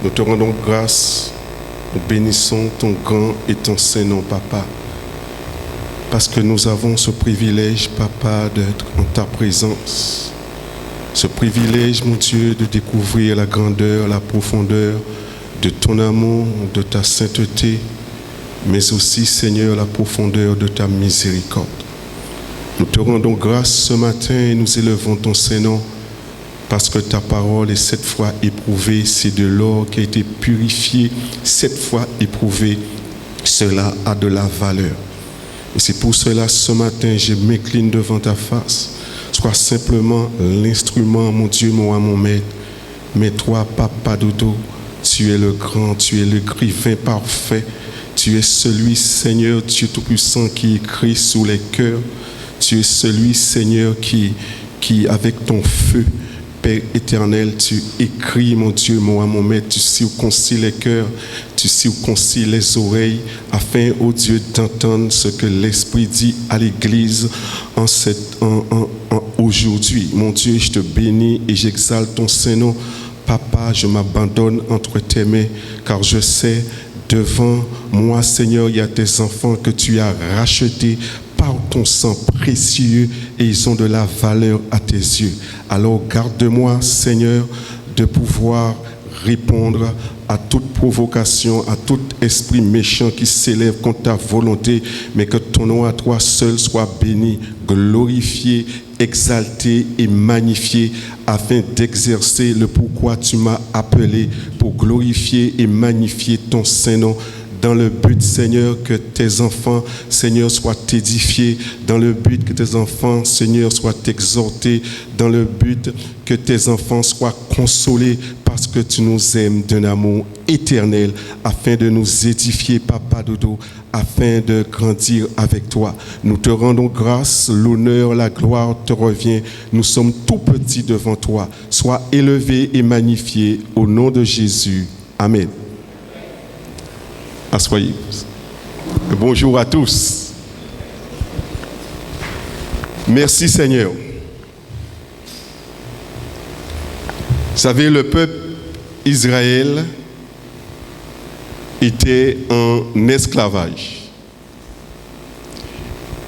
Nous te rendons grâce, nous bénissons ton grand et ton saint nom, Papa, parce que nous avons ce privilège, Papa, d'être en ta présence. Ce privilège, mon Dieu, de découvrir la grandeur, la profondeur de ton amour, de ta sainteté, mais aussi, Seigneur, la profondeur de ta miséricorde. Nous te rendons grâce ce matin et nous élevons ton Saint-Nom parce que ta parole est 7 fois éprouvée. C'est de l'or qui a été purifié 7 fois éprouvé. Cela a de la valeur. Et c'est pour cela, ce matin, je m'incline devant ta face. Sois simplement l'instrument, mon Dieu, moi, mon maître. Mais toi, Papa Dodo, tu es le grand, tu es le l'écrivain parfait. Tu es celui, Seigneur, Dieu Tout-Puissant, qui écrit sous les cœurs. Tu es celui, Seigneur, qui avec ton feu, Père éternel, tu écris, mon Dieu, moi, mon maître, tu circoncis les cœurs, tu circoncis les oreilles, afin, ô Dieu, d'entendre ce que l'Esprit dit à l'Église aujourd'hui. Mon Dieu, je te bénis et j'exalte ton Saint-Nom. Papa, je m'abandonne entre tes mains, car je sais, devant moi, Seigneur, il y a tes enfants que tu as rachetés par ton sang précieux et ils ont de la valeur à tes yeux. Alors garde-moi, Seigneur, de pouvoir répondre à toute provocation, à tout esprit méchant qui s'élève contre ta volonté, mais que ton nom à toi seul soit béni, glorifié, exalté et magnifié, afin d'exercer le pourquoi tu m'as appelé, pour glorifier et magnifier ton Saint-Nom, dans le but, Seigneur, que tes enfants, Seigneur, soient édifiés, dans le but que tes enfants, Seigneur, soient exhortés, dans le but que tes enfants soient consolés, parce que tu nous aimes d'un amour éternel, afin de nous édifier, Papa Dodo, afin de grandir avec toi. Nous te rendons grâce, l'honneur, la gloire te revient. Nous sommes tout petits devant toi. Sois élevé et magnifié au nom de Jésus. Amen. Assoyez. Bonjour à tous. Merci Seigneur. Vous savez, le peuple Israël était en esclavage.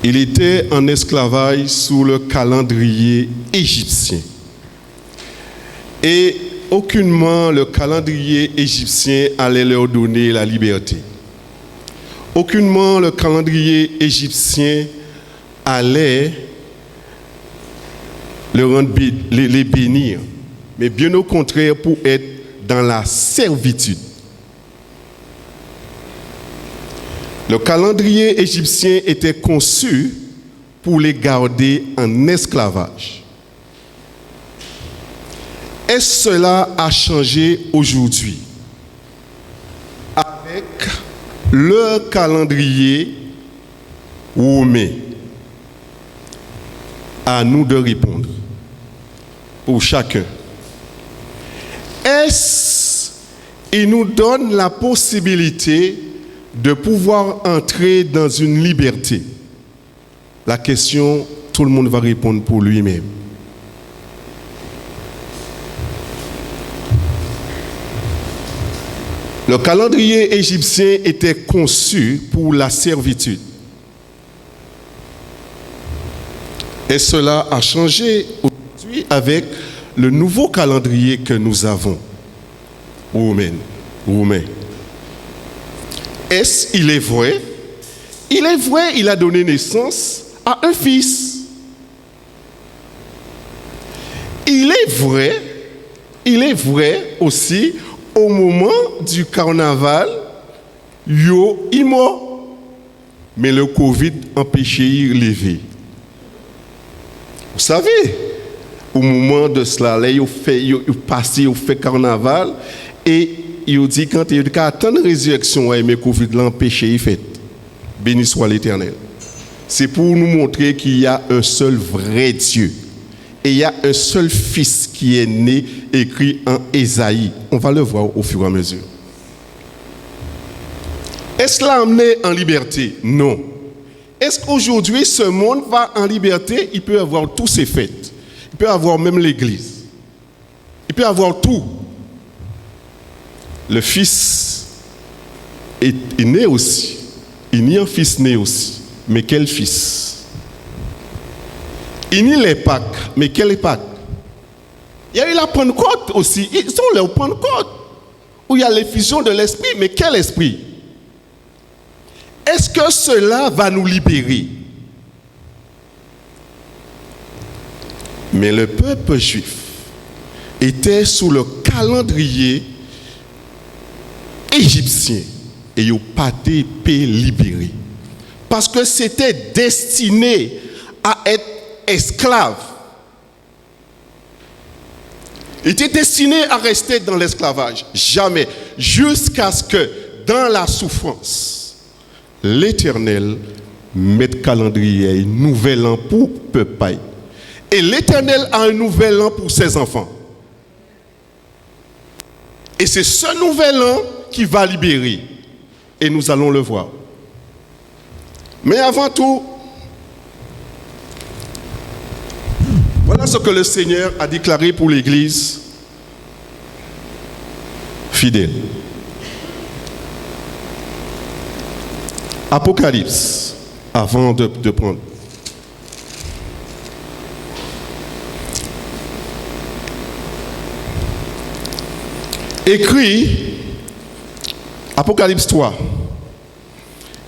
Il était en esclavage sous le calendrier égyptien. Et aucunement le calendrier égyptien allait leur donner la liberté. Aucunement le calendrier égyptien allait les bénir, mais bien au contraire pour être dans la servitude. Le calendrier égyptien était conçu pour les garder en esclavage. Est-ce cela a changé aujourd'hui avec le calendrier romain? À nous de répondre pour chacun. Est-ce qu'il nous donne la possibilité de pouvoir entrer dans une liberté? La question, tout le monde va répondre pour lui-même. Le calendrier égyptien était conçu pour la servitude. Et cela a changé aujourd'hui avec le nouveau calendrier que nous avons, romain. Est-ce qu'il est vrai? Il est vrai, il a donné naissance à un fils. Il est vrai aussi, au moment du carnaval, yo est mort. Mais le Covid empêchait de lever. Vous savez, au moment de cela, là, il fait carnaval et il dit quand il y a tant de résurrection, mais Covid l'empêchait, il fait. Béni soit l'Éternel. C'est pour nous montrer qu'il y a un seul vrai Dieu. Et il y a un seul fils qui est né, écrit en Ésaïe. On va le voir au fur et à mesure. Est-ce qu'il l'a amené en liberté? Non. Est-ce qu'aujourd'hui, ce monde va en liberté? Il peut avoir tous ses fêtes. Il peut avoir même l'église. Il peut avoir tout. le Fils est né aussi. Il y a un Fils né aussi. Mais quel Fils? Il y a les Pâques. Mais quelle Pâques? Il y a eu la Pentecôte aussi. Ils sont les Pentecôte. Où il y a l'effusion de l'Esprit. Mais quel Esprit? Est-ce que cela va nous libérer? Mais le peuple juif était sous le calendrier égyptien et il n'a pas été libéré. Parce que c'était destiné à être esclave. Il était destiné à rester dans l'esclavage. Jamais. Jusqu'à ce que, dans la souffrance, l'Éternel mette calendrier, un nouvel an pour le peuple. Et l'Éternel a un nouvel an pour ses enfants. Et c'est ce nouvel an qui va libérer. Et nous allons le voir. Mais avant tout, voilà ce que le Seigneur a déclaré pour l'Église fidèle. Apocalypse, avant de prendre. Écrit, Apocalypse 3,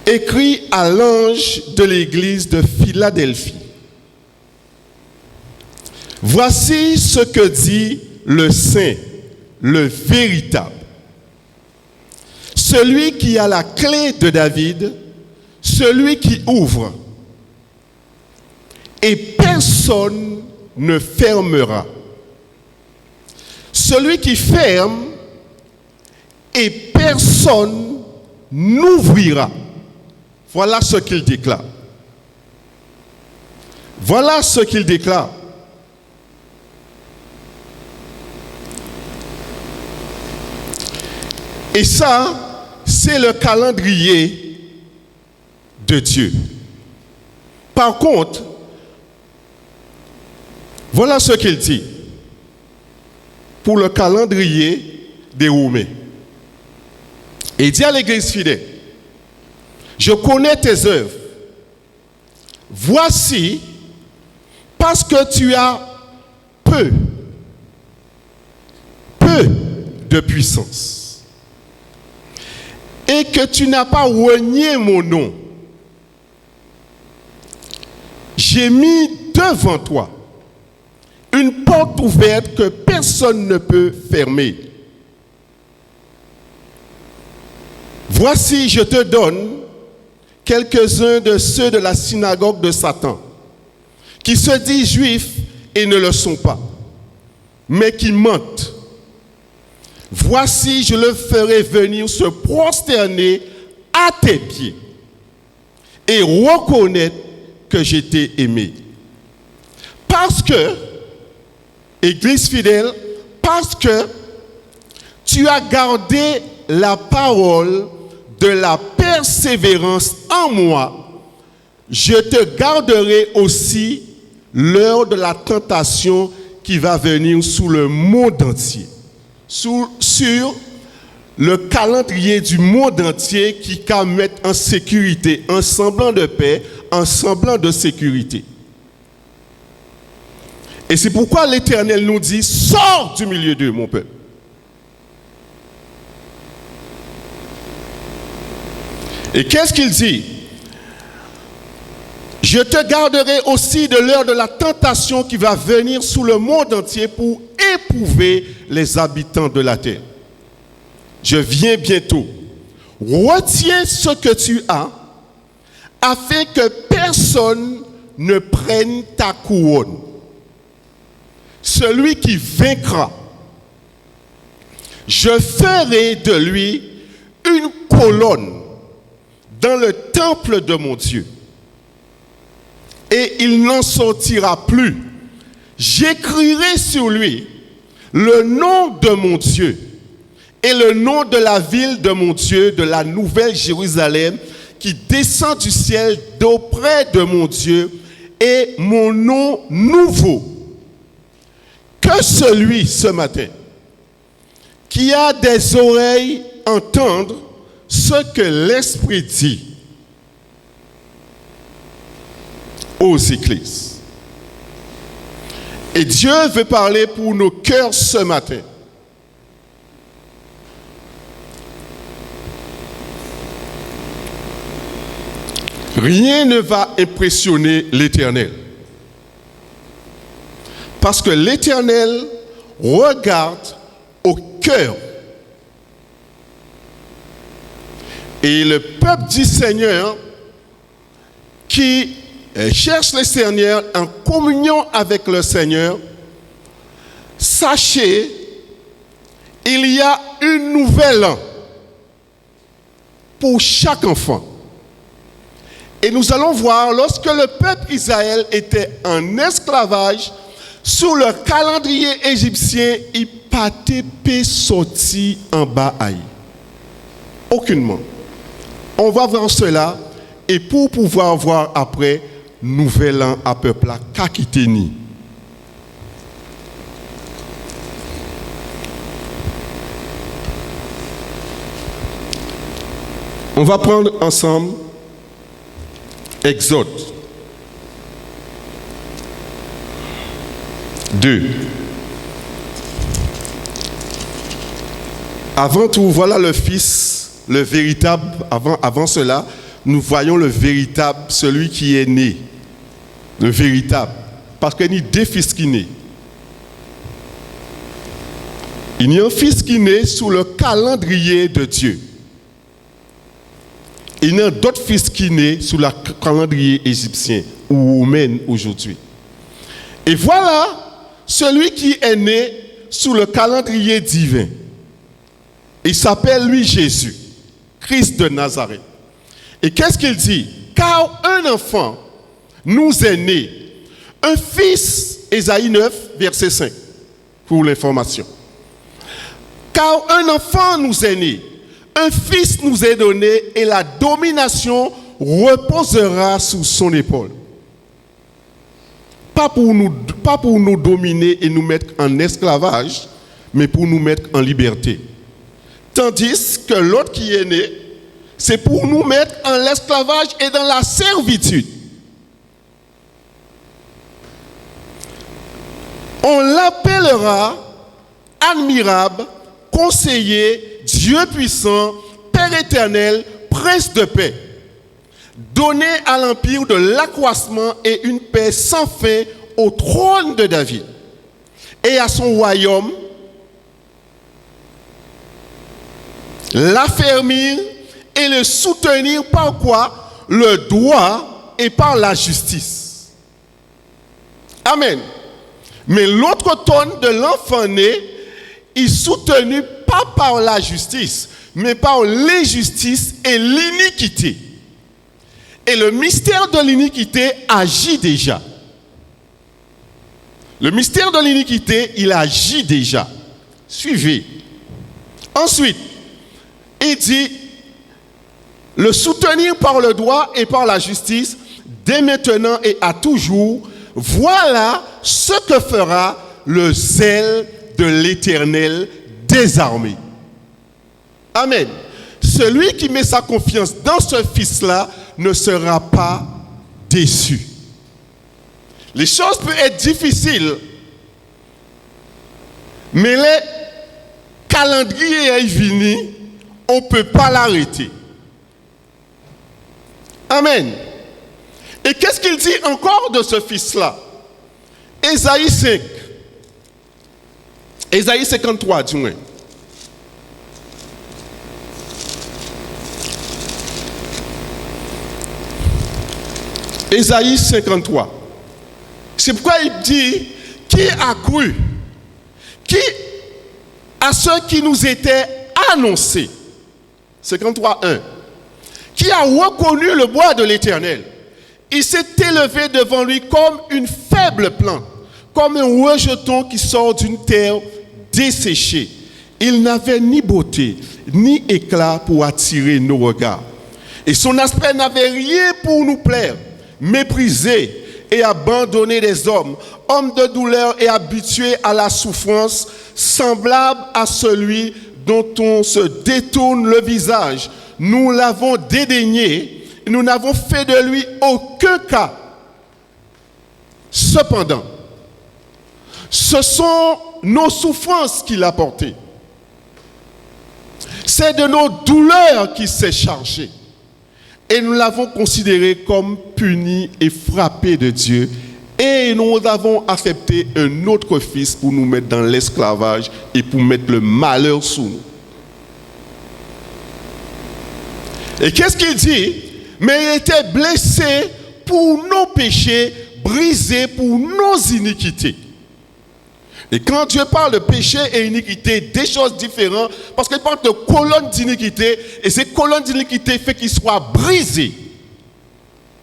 écrit à l'ange de l'église de Philadelphie. Voici ce que dit le Saint, le véritable. Celui qui a la clé de David, celui qui ouvre, et personne ne fermera. Celui qui ferme, et personne n'ouvrira. Voilà ce qu'il déclare. Voilà ce qu'il déclare. Et ça, c'est le calendrier de Dieu. Par contre, voilà ce qu'il dit pour le calendrier des Romains. Et il dit à l'église fidèle, je connais tes œuvres. Voici, parce que tu as peu de puissance, et que tu n'as pas renié mon nom, j'ai mis devant toi une porte ouverte que personne ne peut fermer. Voici, je te donne quelques-uns de ceux de la synagogue de Satan, qui se disent juifs et ne le sont pas, mais qui mentent. Voici, je le ferai venir se prosterner à tes pieds et reconnaître que je t'ai aimé. Parce que, Église fidèle, parce que tu as gardé la parole de la persévérance en moi, je te garderai aussi l'heure de la tentation qui va venir sous le monde entier. Sur le calendrier du monde entier qui va mettre en sécurité, un semblant de paix, un semblant de sécurité. Et c'est pourquoi l'Éternel nous dit, sors du milieu d'eux, mon peuple. Et qu'est-ce qu'il dit? Je te garderai aussi de l'heure de la tentation qui va venir sous le monde entier pour éprouver les habitants de la terre. Je viens bientôt. Retiens ce que tu as, afin que personne ne prenne ta couronne. Celui qui vaincra, je ferai de lui une colonne dans le temple de mon Dieu. Et il n'en sortira plus. J'écrirai sur lui le nom de mon Dieu et le nom de la ville de mon Dieu, de la nouvelle Jérusalem, qui descend du ciel d'auprès de mon Dieu, et mon nom nouveau. Que celui, ce matin, qui a des oreilles entendre ce que l'Esprit dit aux églises. Et Dieu veut parler pour nos cœurs ce matin. Rien ne va impressionner l'Éternel. Parce que l'Éternel regarde au cœur. Et le peuple du Seigneur qui cherche le Seigneur en communion avec le Seigneur, sachez, il y a une nouvelle an pour chaque enfant. Et nous allons voir, lorsque le peuple Israël était en esclavage, sous le calendrier égyptien, il partait sorti en bas. Aucunement. On va voir cela, et pour pouvoir voir après, nouvel an à peuple à Kakiteni. On va prendre ensemble Exode 2. Avant tout, voilà le Fils, le véritable. Avant cela, nous voyons le véritable, celui qui est né. Le véritable. Parce qu'il y a deux fils qui naissent. Il y a un fils qui naît sous le calendrier de Dieu. Il y a d'autres fils qui naissent sous le calendrier égyptien ou romain aujourd'hui. Et voilà celui qui est né sous le calendrier divin. Il s'appelle lui Jésus, Christ de Nazareth. Et qu'est-ce qu'il dit? Car un enfant nous est né, un fils, Ésaïe 9, verset 5, pour l'information. Car un enfant nous est né, un fils nous est donné et la domination reposera sous son épaule. Pas pour nous dominer et nous mettre en esclavage, mais pour nous mettre en liberté. Tandis que l'autre qui est né, c'est pour nous mettre en l'esclavage et dans la servitude. On l'appellera admirable, conseiller, Dieu puissant, Père éternel, prince de paix. Donné à l'empire de l'accroissement et une paix sans fin au trône de David et à son royaume, l'affermir et le soutenir par quoi? Le droit et par la justice. Amen. Mais l'autre tonne de l'enfant né est soutenu pas par la justice, mais par l'injustice et l'iniquité. Et le mystère de l'iniquité agit déjà. Le mystère de l'iniquité, il agit déjà. Suivez. Ensuite, il dit, le soutenir par le droit et par la justice, dès maintenant et à toujours, voilà ce que fera le zèle de l'Éternel des armées. Amen. Celui qui met sa confiance dans ce Fils-là ne sera pas déçu. Les choses peuvent être difficiles, mais les calendriers finis, on ne peut pas l'arrêter. Amen. Et qu'est-ce qu'il dit encore de ce Fils-là? Ésaïe 5. Ésaïe 53, du moins. Ésaïe 53. C'est pourquoi il dit, qui a cru? Qui à ceux qui nous étaient annoncés? 53.1. Qui a reconnu le bois de l'Éternel? Il s'est élevé devant lui comme une faible plante, comme un rejeton qui sort d'une terre desséchée. Il n'avait ni beauté, ni éclat pour attirer nos regards. Et son aspect n'avait rien pour nous plaire. Méprisé, et abandonné des hommes, homme de douleur et habitué à la souffrance, semblable à celui dont on se détourne le visage. Nous l'avons dédaigné, nous n'avons fait de lui aucun cas. Cependant, ce sont nos souffrances qu'il a portées. C'est de nos douleurs qu'il s'est chargé. Et nous l'avons considéré comme puni et frappé de Dieu. Et nous avons accepté un autre fils pour nous mettre dans l'esclavage et pour mettre le malheur sous nous. Et qu'est-ce qu'il dit? Mais il était blessé pour nos péchés, brisé pour nos iniquités. Et quand Dieu parle de péché et iniquité, des choses différentes, parce qu'il parle de colonnes d'iniquité, et ces colonnes d'iniquité fait qu'ils soient brisés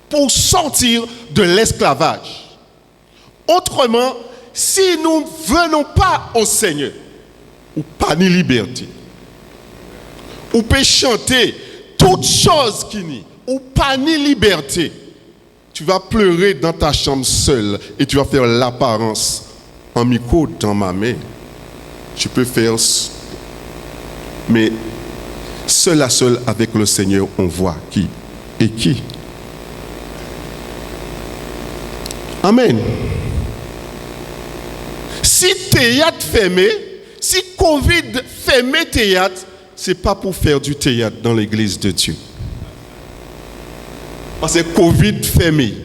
pour sortir de l'esclavage. Autrement, si nous ne venons pas au Seigneur, ou pas ni liberté, ou peut chanter toutes choses qui n'y, ou pas ni liberté, tu vas pleurer dans ta chambre seule et tu vas faire l'apparence. En micro dans ma main, tu peux faire, mais seul à seul avec le Seigneur, on voit qui et qui. Amen. Si théâtre fermé, si Covid fermé théâtre, c'est pas pour faire du théâtre dans l'église de Dieu. Parce que Covid fermé.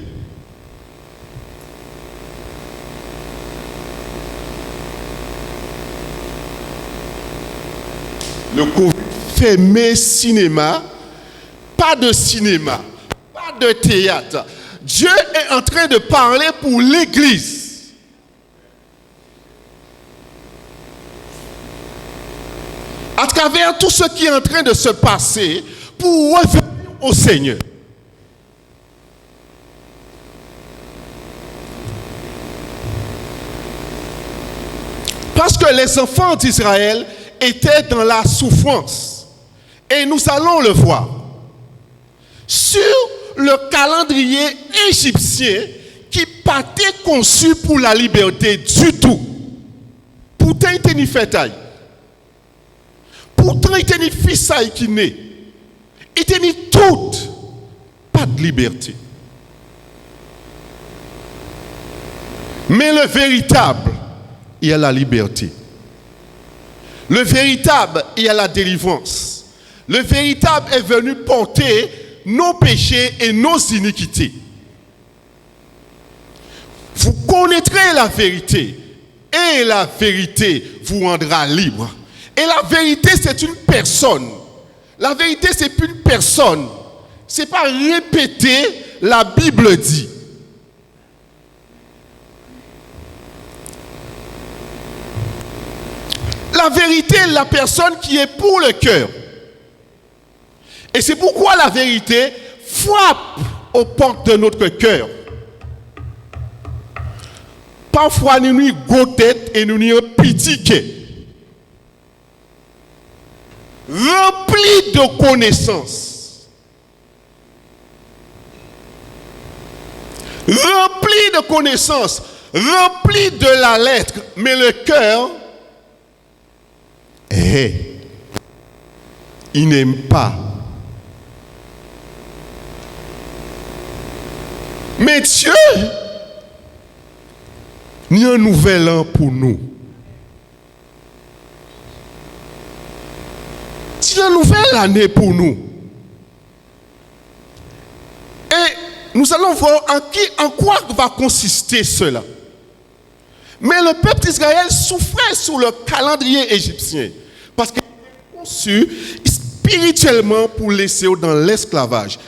Le Covid fermé cinéma, pas de cinéma, pas de théâtre. Dieu est en train de parler pour l'église. À travers tout ce qui est en train de se passer pour revenir au Seigneur. Parce que les enfants d'Israël étaient dans la souffrance. Et nous allons le voir. Sur le calendrier égyptien qui pas été conçu pour la liberté du tout. Pourtant, il était ni fêtaille. Pourtant, il était ni fils qui naît. Il était ni tout. Pas de liberté. Mais le véritable, il y a la liberté. Le véritable, il y a la délivrance. Le véritable est venu porter nos péchés et nos iniquités. Vous connaîtrez la vérité et la vérité vous rendra libre. Et la vérité, c'est une personne. La vérité, c'est plus une personne. Ce n'est pas répéter, la Bible dit. La vérité est la personne qui est pour le cœur. Et c'est pourquoi la vérité frappe aux portes de notre cœur. Parfois, nous nous goûtons et nous nous pitiquons. Remplis de connaissances. Remplis de connaissances. Remplis de la lettre. Mais le cœur, il n'aime pas. Mais Dieu, il y a un nouvel an pour nous. Il y a une nouvelle année pour nous. Et nous allons voir en quoi va consister cela. Mais le peuple d'Israël souffrait sous le calendrier égyptien. Parce qu'il était conçu spirituellement pour laisser dans l'esclavage.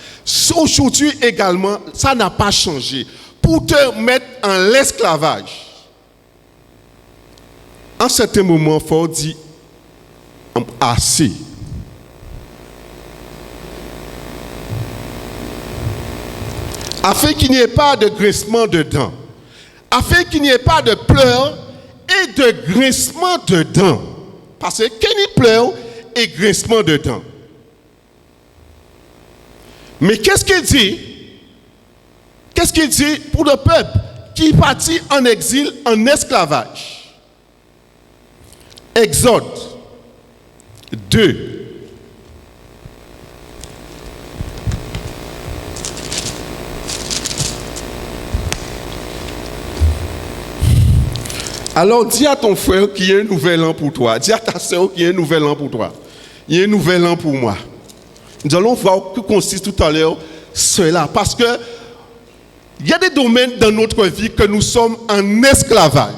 Aujourd'hui également, ça n'a pas changé. Pour te mettre en l'esclavage. En certain moment, il faut dire assez. Afin qu'il n'y ait pas de grincement de dents. Afin qu'il n'y ait pas de pleurs et de grincement de dents. Parce que qu'il y pleure et grincement de dents. Mais qu'est-ce qu'il dit? qu'est-ce qu'il dit pour le peuple qui partit en exil, en esclavage? Exode 2. Alors dis à ton frère qu'il y a un nouvel an pour toi. Dis à ta soeur qu'il y a un nouvel an pour toi. Il y a un nouvel an pour moi. Nous allons voir que consiste tout à l'heure cela. Parce que il y a des domaines dans notre vie que nous sommes en esclavage.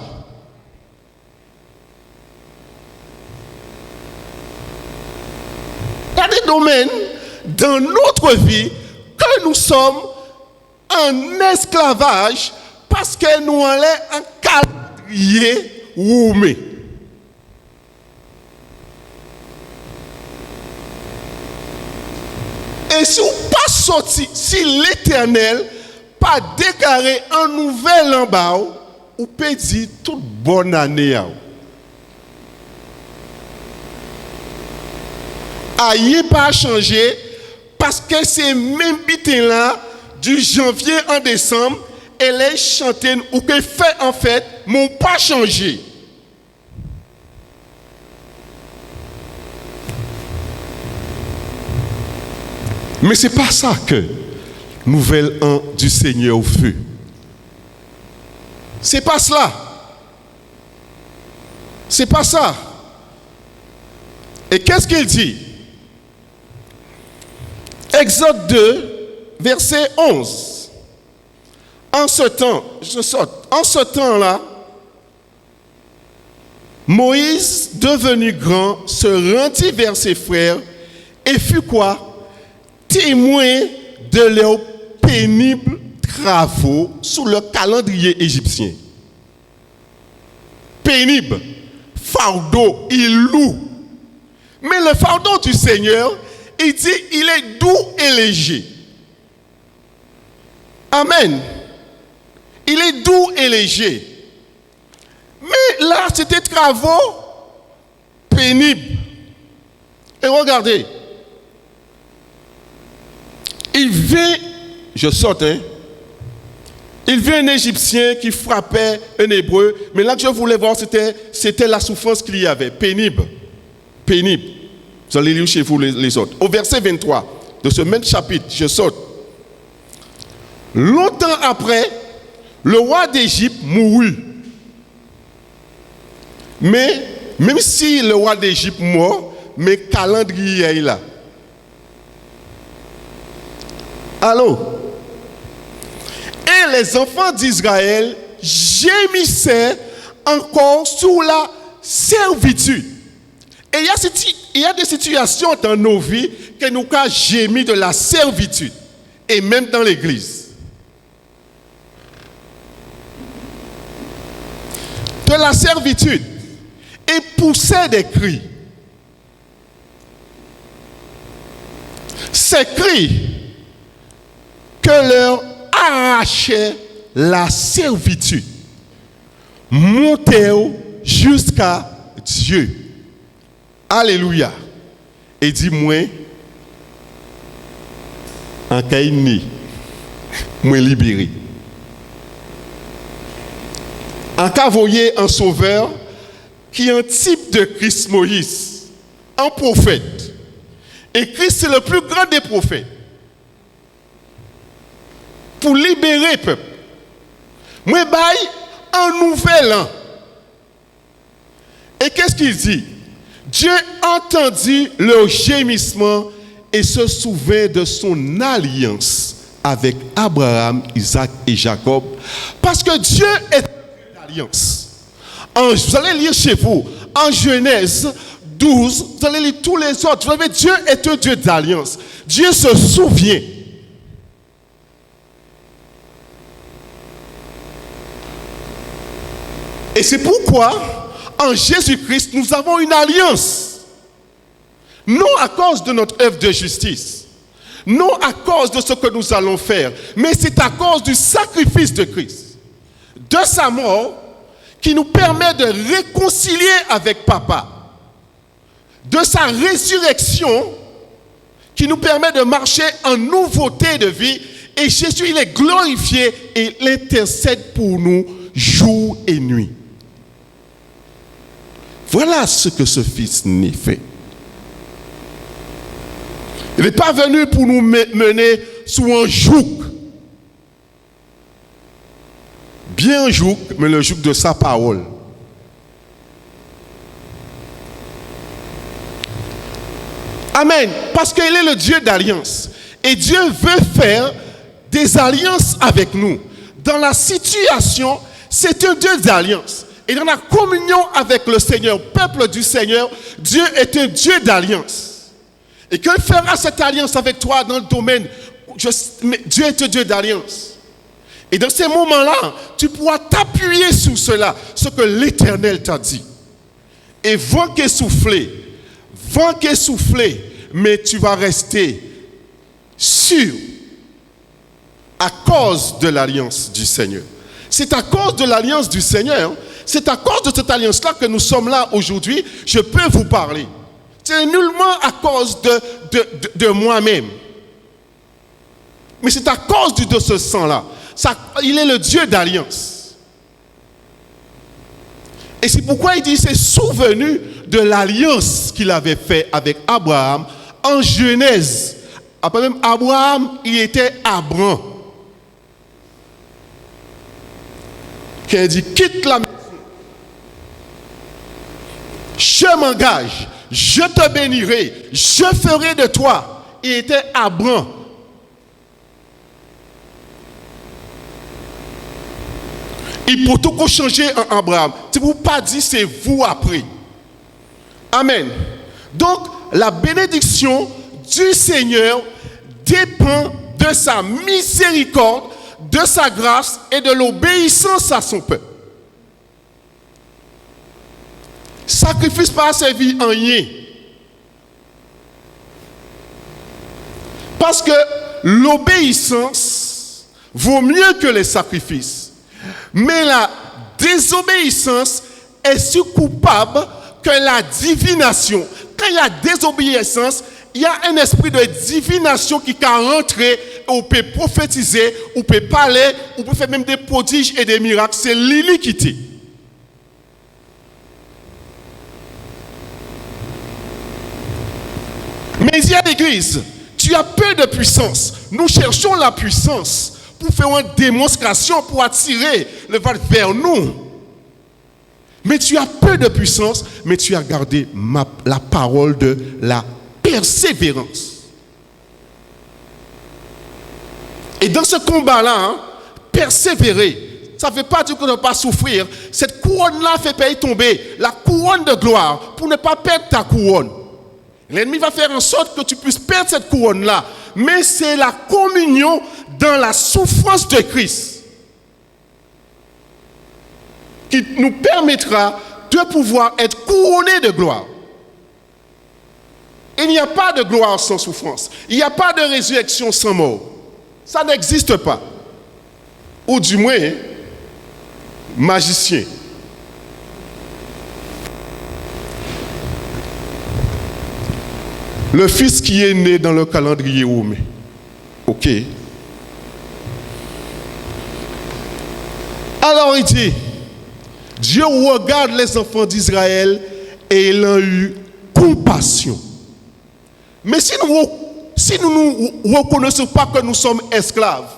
Il y a des domaines dans notre vie que nous sommes en esclavage parce que nous allons en calendrier roumé. Et si on pas sorti, si l'Éternel pas déclaré un nouvel an bas, on peut dire toute bonne année. Aïe pas changé parce que c'est même bitin là du janvier en décembre et les chanter ou que fait en fait m'ont pas changé. Mais c'est pas ça que nouvel an du Seigneur fut. C'est pas cela. C'est pas ça. Et qu'est-ce qu'il dit? Exode 2, verset 11. En ce temps, je saute. En ce temps-là, Moïse, devenu grand, se rendit vers ses frères et fut quoi? Témoin de leurs pénibles travaux sous le calendrier égyptien. Pénible, fardeau, il lourd. Mais le fardeau du Seigneur, il dit, il est doux et léger. Amen. Il est doux et léger. Mais là, c'était travaux pénibles. Et regardez. Il vient, je saute, il vient un Égyptien qui frappait un Hébreu, mais là que je voulais voir, c'était la souffrance qu'il y avait, pénible. Pénible. Vous allez lire chez vous les autres. Au verset 23 de ce même chapitre, je saute. Longtemps après, le roi d'Égypte mourut. Mais, même si le roi d'Égypte mort, mais calendrier est là. Allô? Et les enfants d'Israël gémissaient encore sous la servitude. Et il y a des situations dans nos vies que nous avons gémi de la servitude. Et même dans l'église. De la servitude. Et poussaient des cris. Ces cris que leur arrachait la servitude montait jusqu'à Dieu. Alléluia. Et dis-moi, en Kaini, moi libéré. En cas voyez un sauveur qui est un type de Christ Moïse, un prophète. Et Christ c'est le plus grand des prophètes. Pour libérer le peuple. Moi, baille un nouvel an. Et qu'est-ce qu'il dit? Dieu entendit leur gémissement et se souvint de son alliance avec Abraham, Isaac et Jacob. Parce que Dieu est un Dieu d'alliance. Vous allez lire chez vous, en Genèse 12, vous allez lire tous les autres. Vous savez, Dieu est un Dieu d'alliance. Dieu se souvient. Et c'est pourquoi, en Jésus-Christ, nous avons une alliance. Non à cause de notre œuvre de justice. Non à cause de ce que nous allons faire. Mais c'est à cause du sacrifice de Christ. De sa mort, qui nous permet de réconcilier avec Papa. De sa résurrection, qui nous permet de marcher en nouveauté de vie Et Jésus, il est glorifié et il intercède pour nous jour et nuit. Voilà ce que ce Fils né fait. Il n'est pas venu pour nous mener sous un joug. Bien un joug, mais le joug de sa parole. Amen. Parce qu'il est le Dieu d'alliance. Et Dieu veut faire des alliances avec nous. Dans la situation, c'est un Dieu d'alliance. Et dans la communion avec le Seigneur, peuple du Seigneur, Dieu est un Dieu d'alliance. Et qu'il fera cette alliance avec toi dans le domaine, Dieu est un Dieu d'alliance. Et dans ces moments-là, tu pourras t'appuyer sur cela, ce que l'Éternel t'a dit. Et vent qui est soufflé, mais tu vas rester sûr à cause de l'alliance du Seigneur. C'est à cause de l'alliance du Seigneur, c'est à cause de cette alliance-là que nous sommes là aujourd'hui. Je peux vous parler. C'est nullement à cause de moi-même. Mais c'est à cause de ce sang-là. Il est le Dieu d'alliance. Et c'est pourquoi il dit, c'est souvenu de l'alliance qu'il avait fait avec Abraham en Genèse. Après même Abraham, il était Abram. Qui a dit, quitte la maison. Je m'engage, je te bénirai, je ferai de toi. Il était Abram. Il peut tout changer en Abraham. Si vous pas dit, c'est vous après. Amen. Donc, la bénédiction du Seigneur dépend de sa miséricorde, de sa grâce et de l'obéissance à son peuple. Sacrifice pas servi en rien. Parce que l'obéissance vaut mieux que les sacrifices. Mais la désobéissance est si coupable que la divination. Quand il y a désobéissance, il y a un esprit de divination qui peut rentrer, on peut prophétiser, on peut parler, on peut faire même des prodiges et des miracles. C'est l'iniquité. Mais il y a l'église, tu as peu de puissance. Nous cherchons la puissance pour faire une démonstration, pour attirer le vent vers nous. Mais tu as peu de puissance, mais tu as gardé la parole de la persévérance. Et dans ce combat-là, persévérer, ça ne veut pas dire qu'on ne va pas souffrir. Cette couronne-là fait payer tomber la couronne de gloire pour ne pas perdre ta couronne. L'ennemi va faire en sorte que tu puisses perdre cette couronne-là. Mais c'est la communion dans la souffrance de Christ qui nous permettra de pouvoir être couronnés de gloire. Il n'y a pas de gloire sans souffrance. Il n'y a pas de résurrection sans mort. Ça n'existe pas. Ou du moins, magicien. Le fils qui est né dans le calendrier romain. Ok. Alors il dit, Dieu regarde les enfants d'Israël et il a eu compassion. Mais si nous ne reconnaissons pas que nous sommes esclaves,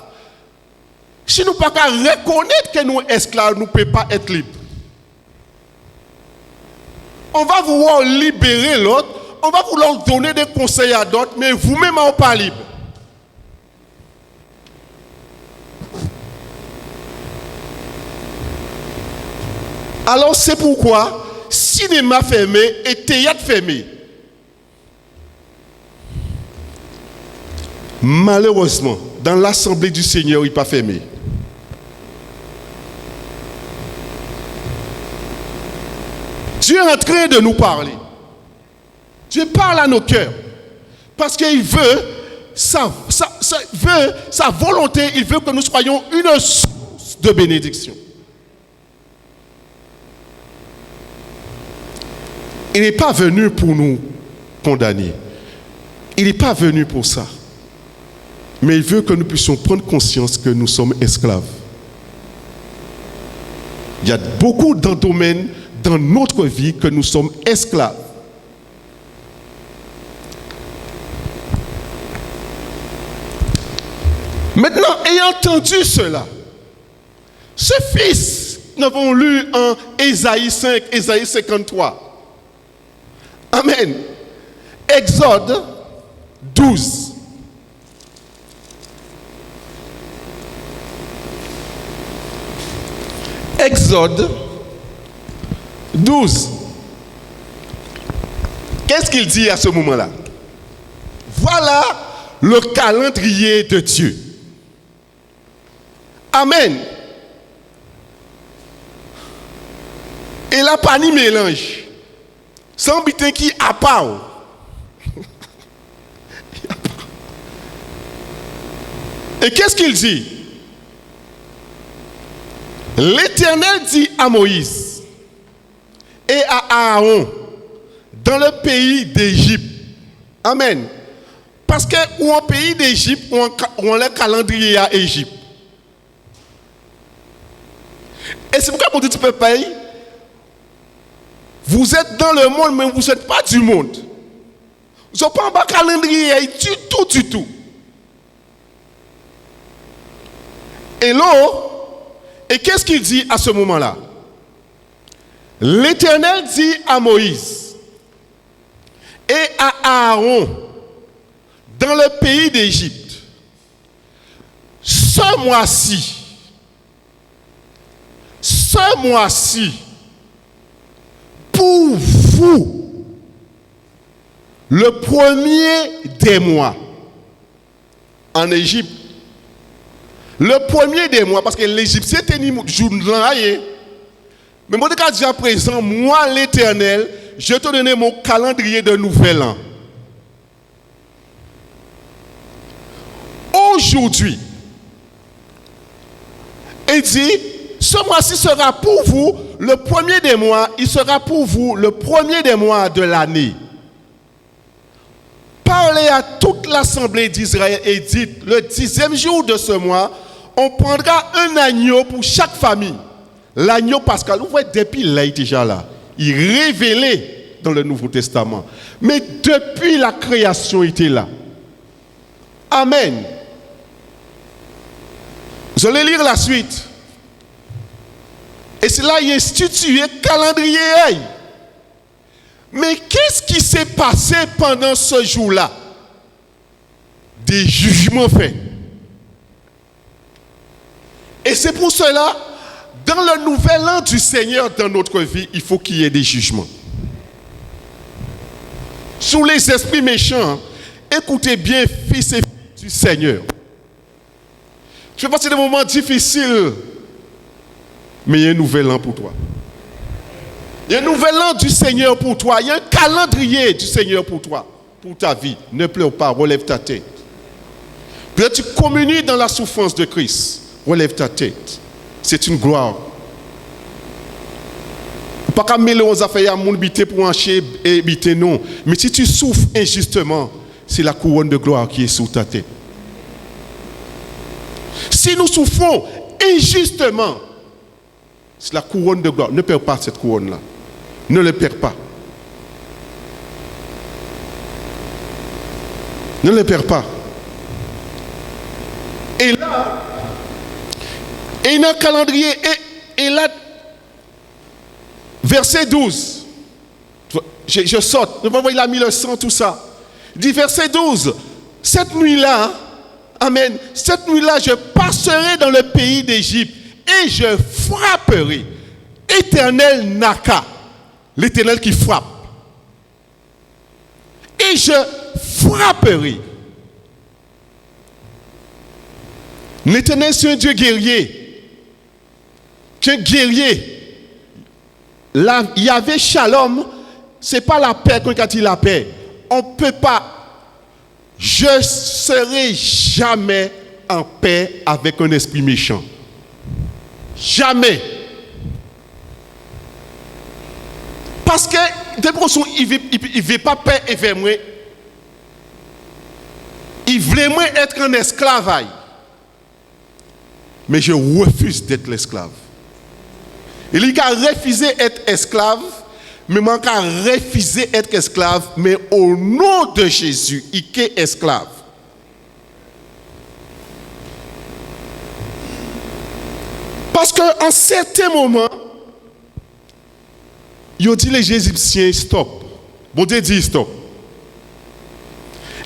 si nous ne pouvons pas reconnaître que nous sommes esclaves, nous ne pouvons pas être libres. On va vouloir libérer l'autre, on va vouloir donner des conseils à d'autres, mais vous-même, vous n'êtes pas libre. Alors c'est pourquoi cinéma fermé et théâtre fermé. Malheureusement, dans l'assemblée du Seigneur, il n'est pas fermé. Dieu est en train de nous parler. Dieu parle à nos cœurs. Parce qu'il veut sa volonté, il veut que nous soyons une source de bénédiction. Il n'est pas venu pour nous condamner. Il n'est pas venu pour ça. Mais il veut que nous puissions prendre conscience que nous sommes esclaves. Il y a beaucoup de domaines dans notre vie que nous sommes esclaves. Maintenant, ayant entendu cela, ce fils, nous avons lu en Ésaïe 5, Ésaïe 53. Amen. Exode 12. Exode 12. Qu'est-ce qu'il dit à ce moment-là? Voilà le calendrier de Dieu. Amen. Et là, pas ni mélange. Sans bitin qui a pas. Et qu'est-ce qu'il dit? L'Éternel dit à Moïse et à Aaron dans le pays d'Égypte. Amen. Parce que ou en pays d'Égypte, ou en le calendrier à Égypte. Et c'est pourquoi mon dit peuple, vous êtes dans le monde, mais vous n'êtes pas du monde. Vous n'êtes pas en bas calendrier du tout. Et là, et qu'est-ce qu'il dit à ce moment-là? L'Éternel dit à Moïse et à Aaron dans le pays d'Égypte, ce mois-ci, pour vous, le premier des mois en Égypte, le premier des mois, parce que l'Égypte c'était ni jour là, mais moi je dis à présent, moi l'Éternel, je te donne mon calendrier de nouvel an. Aujourd'hui, il dit, ce mois-ci sera pour vous le premier des mois, il sera pour vous le premier des mois de l'année. Parlez à toute l'assemblée d'Israël et dites, le 10e jour de ce mois, on prendra un agneau pour chaque famille. L'agneau pascal, vous voyez, depuis là, il est déjà là. Il est révélé dans le Nouveau Testament. Mais depuis la création, il était là. Amen. Vous allez lire la suite. Et c'est là qu'il est institué calendrier. Mais qu'est-ce qui s'est passé pendant ce jour-là? Des jugements faits. Et c'est pour cela, dans le nouvel an du Seigneur dans notre vie, il faut qu'il y ait des jugements. Sur les esprits méchants, écoutez bien, fils et filles du Seigneur. Je fais passer des moments difficiles, mais il y a un nouvel an pour toi. Il y a un nouvel an du Seigneur pour toi. Il y a un calendrier du Seigneur pour toi, pour ta vie. Ne pleure pas, relève ta tête. Peut-être tu communies dans la souffrance de Christ. Relève ta tête. C'est une gloire. Pas qu'à mêler aux affaires à mon bité pour encher et bité non. Mais si tu souffres injustement, c'est la couronne de gloire qui est sous ta tête. Si nous souffrons injustement, c'est la couronne de gloire. Ne perds pas cette couronne-là. Ne le perds pas. Ne le perds pas. Et là, il y a un calendrier. Et là, verset 12. Je saute. Il a mis le sang, tout ça. Il dit verset 12. Cette nuit-là, amen. Cette nuit-là, je passerai dans le pays d'Égypte et je frapperai. Éternel Naka. L'Éternel qui frappe. Et je frapperai. L'Éternel, c'est un Dieu guerrier. C'est un guerrier. Là, il y avait Shalom. Ce n'est pas la paix qu'on a dit la paix. On ne peut pas. Je ne serai jamais en paix avec un esprit méchant. Jamais. Parce que, il ne veut pas paix et vers moi. il voulait moi être un esclave. Mais je refuse d'être l'esclave. Il a refusé d'être esclave, mais il a refusé d'être esclave, mais au nom de Jésus, il est esclave. Parce qu'en certains moments, il a dit les Égyptiens, stop. Bon Dieu dit stop.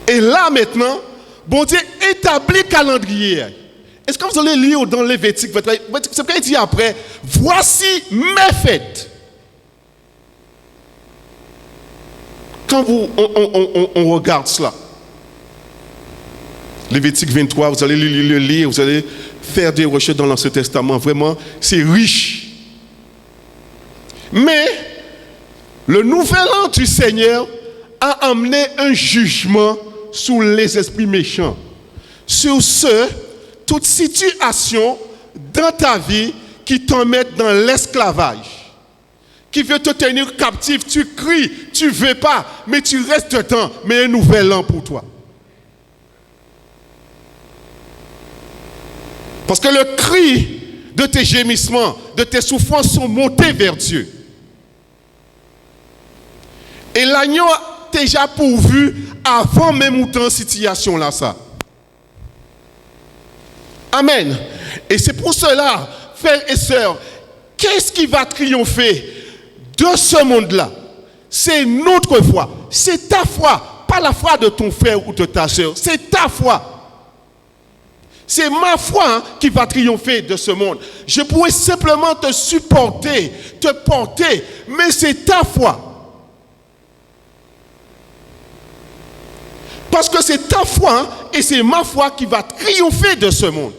Et là maintenant, bon Dieu établit calendrier. Est-ce que vous allez lire dans Lévitique, c'est ce qu'il dit après, voici mes fêtes. Quand on regarde cela, Lévitique 23, vous allez le lire, vous allez faire des recherches dans l'Ancien Testament, vraiment, c'est riche. Mais le nouvel an du Seigneur a amené un jugement sur les esprits méchants, sur ceux, toute situation dans ta vie qui t'emmène dans l'esclavage, qui veut te tenir captif, tu cries, tu ne veux pas, mais tu restes dedans, mais un nouvel an pour toi. Parce que le cri de tes gémissements, de tes souffrances sont montés vers Dieu. Et l'agneau a déjà pourvu avant même autant situation là ça. Amen. Et c'est pour cela, frères et sœurs, qu'est-ce qui va triompher de ce monde-là? C'est notre foi. C'est ta foi, pas la foi de ton frère ou de ta sœur. C'est ta foi. C'est ma foi qui va triompher de ce monde. Je pourrais simplement te supporter, te porter, mais c'est ta foi. Parce que c'est ta foi et c'est ma foi qui va triompher de ce monde.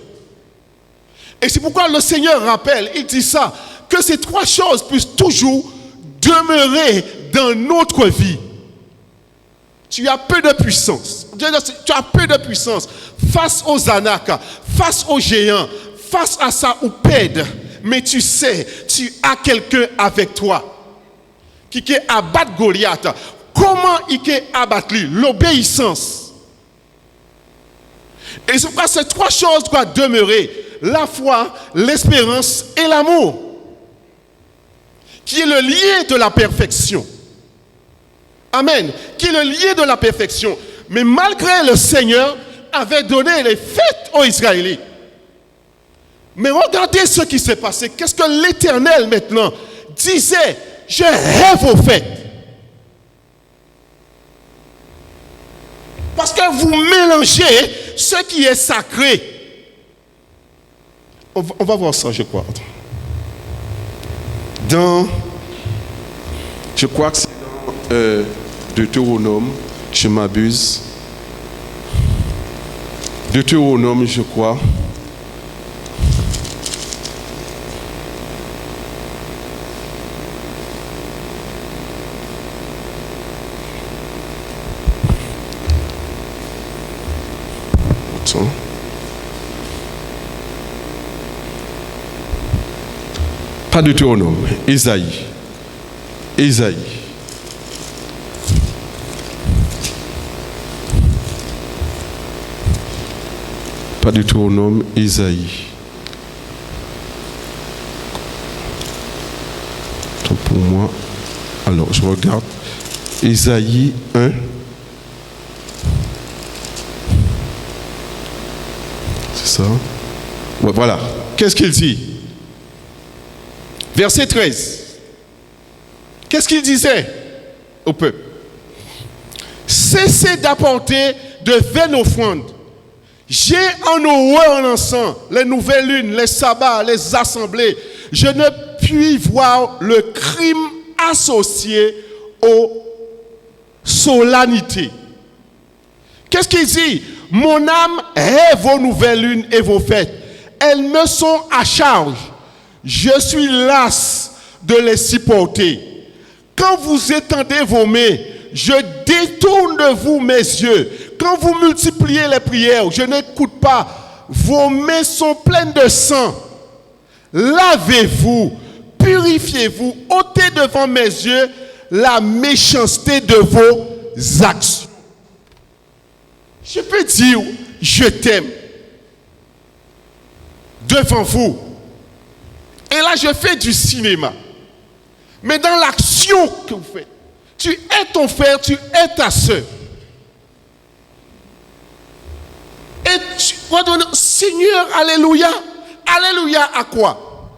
Et c'est pourquoi le Seigneur rappelle, il dit ça, que ces trois choses puissent toujours demeurer dans notre vie. Tu as peu de puissance. Tu as peu de puissance face aux anakas, face aux géants, face à ça ou pède. Mais tu sais, tu as quelqu'un avec toi qui est abattu Goliath. Comment il est abattu? L'obéissance. Et c'est pourquoi ces trois choses doivent demeurer. La foi, l'espérance et l'amour. Qui est le lien de la perfection. Amen. Qui est le lien de la perfection. Mais malgré le Seigneur avait donné les fêtes aux Israélites. Mais regardez ce qui s'est passé. Qu'est-ce que l'Éternel maintenant disait? Je rêve aux fêtes. Parce que vous mélangez ce qui est sacré. On va voir ça, je crois. Je crois que c'est dans Deutéronome, je m'abuse. Deutéronome, je crois. Pas Deutéronome, Isaïe. Isaïe. Pas Deutéronome, Isaïe. Attends pour moi. Alors, je regarde. Isaïe 1. C'est ça? Ouais, voilà. Qu'est-ce qu'il dit? Verset 13. Qu'est-ce qu'il disait au peuple? Cessez d'apporter de vaines offrandes. J'ai en horreur l'encens, les nouvelles lunes, les sabbats, les assemblées. Je ne puis voir le crime associé aux solennités. Qu'est-ce qu'il dit? Mon âme hait vos nouvelles lunes et vos fêtes. Elles me sont à charge. Je suis las de les supporter. Quand vous étendez vos mains, je détourne de vous mes yeux. Quand vous multipliez les prières, je n'écoute pas. Vos mains sont pleines de sang. Lavez-vous, purifiez-vous, ôtez devant mes yeux la méchanceté de vos actions. Je peux dire, je t'aime devant vous. Et là, je fais du cinéma. Mais dans l'action que vous faites, tu es ton frère, tu es ta soeur. Et tu vas donner, Seigneur, alléluia. Alléluia à quoi?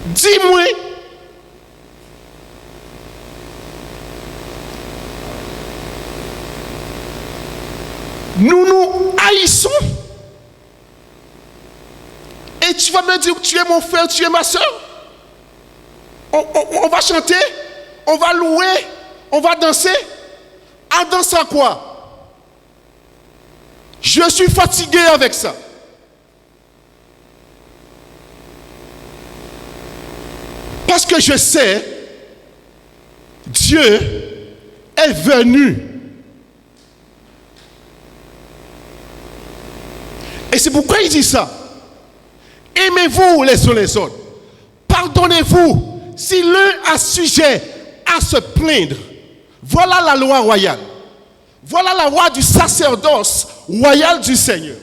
Dis-moi. Nous nous haïssons. Et tu vas me dire, tu es mon frère, tu es ma soeur. On va chanter, on va louer, on va danser. En dansant quoi? Je suis fatigué avec ça. Parce que je sais, Dieu est venu. Et c'est pourquoi il dit ça. Aimez-vous les uns les autres. Pardonnez-vous si l'un a sujet à se plaindre. Voilà la loi royale. Voilà la loi du sacerdoce royal du Seigneur.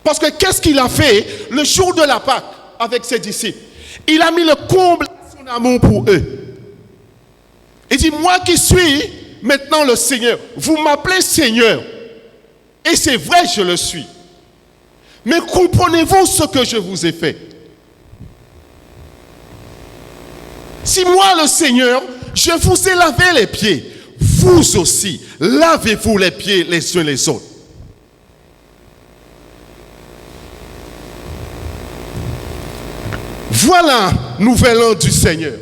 Parce que qu'est-ce qu'il a fait le jour de la Pâque avec ses disciples? Il a mis le comble à son amour pour eux. Il dit, moi qui suis maintenant le Seigneur, vous m'appelez Seigneur. Et c'est vrai, je le suis. Mais comprenez-vous ce que je vous ai fait? Si moi, le Seigneur, je vous ai lavé les pieds, vous aussi, lavez-vous les pieds les uns les autres. Voilà, nouvel an du Seigneur.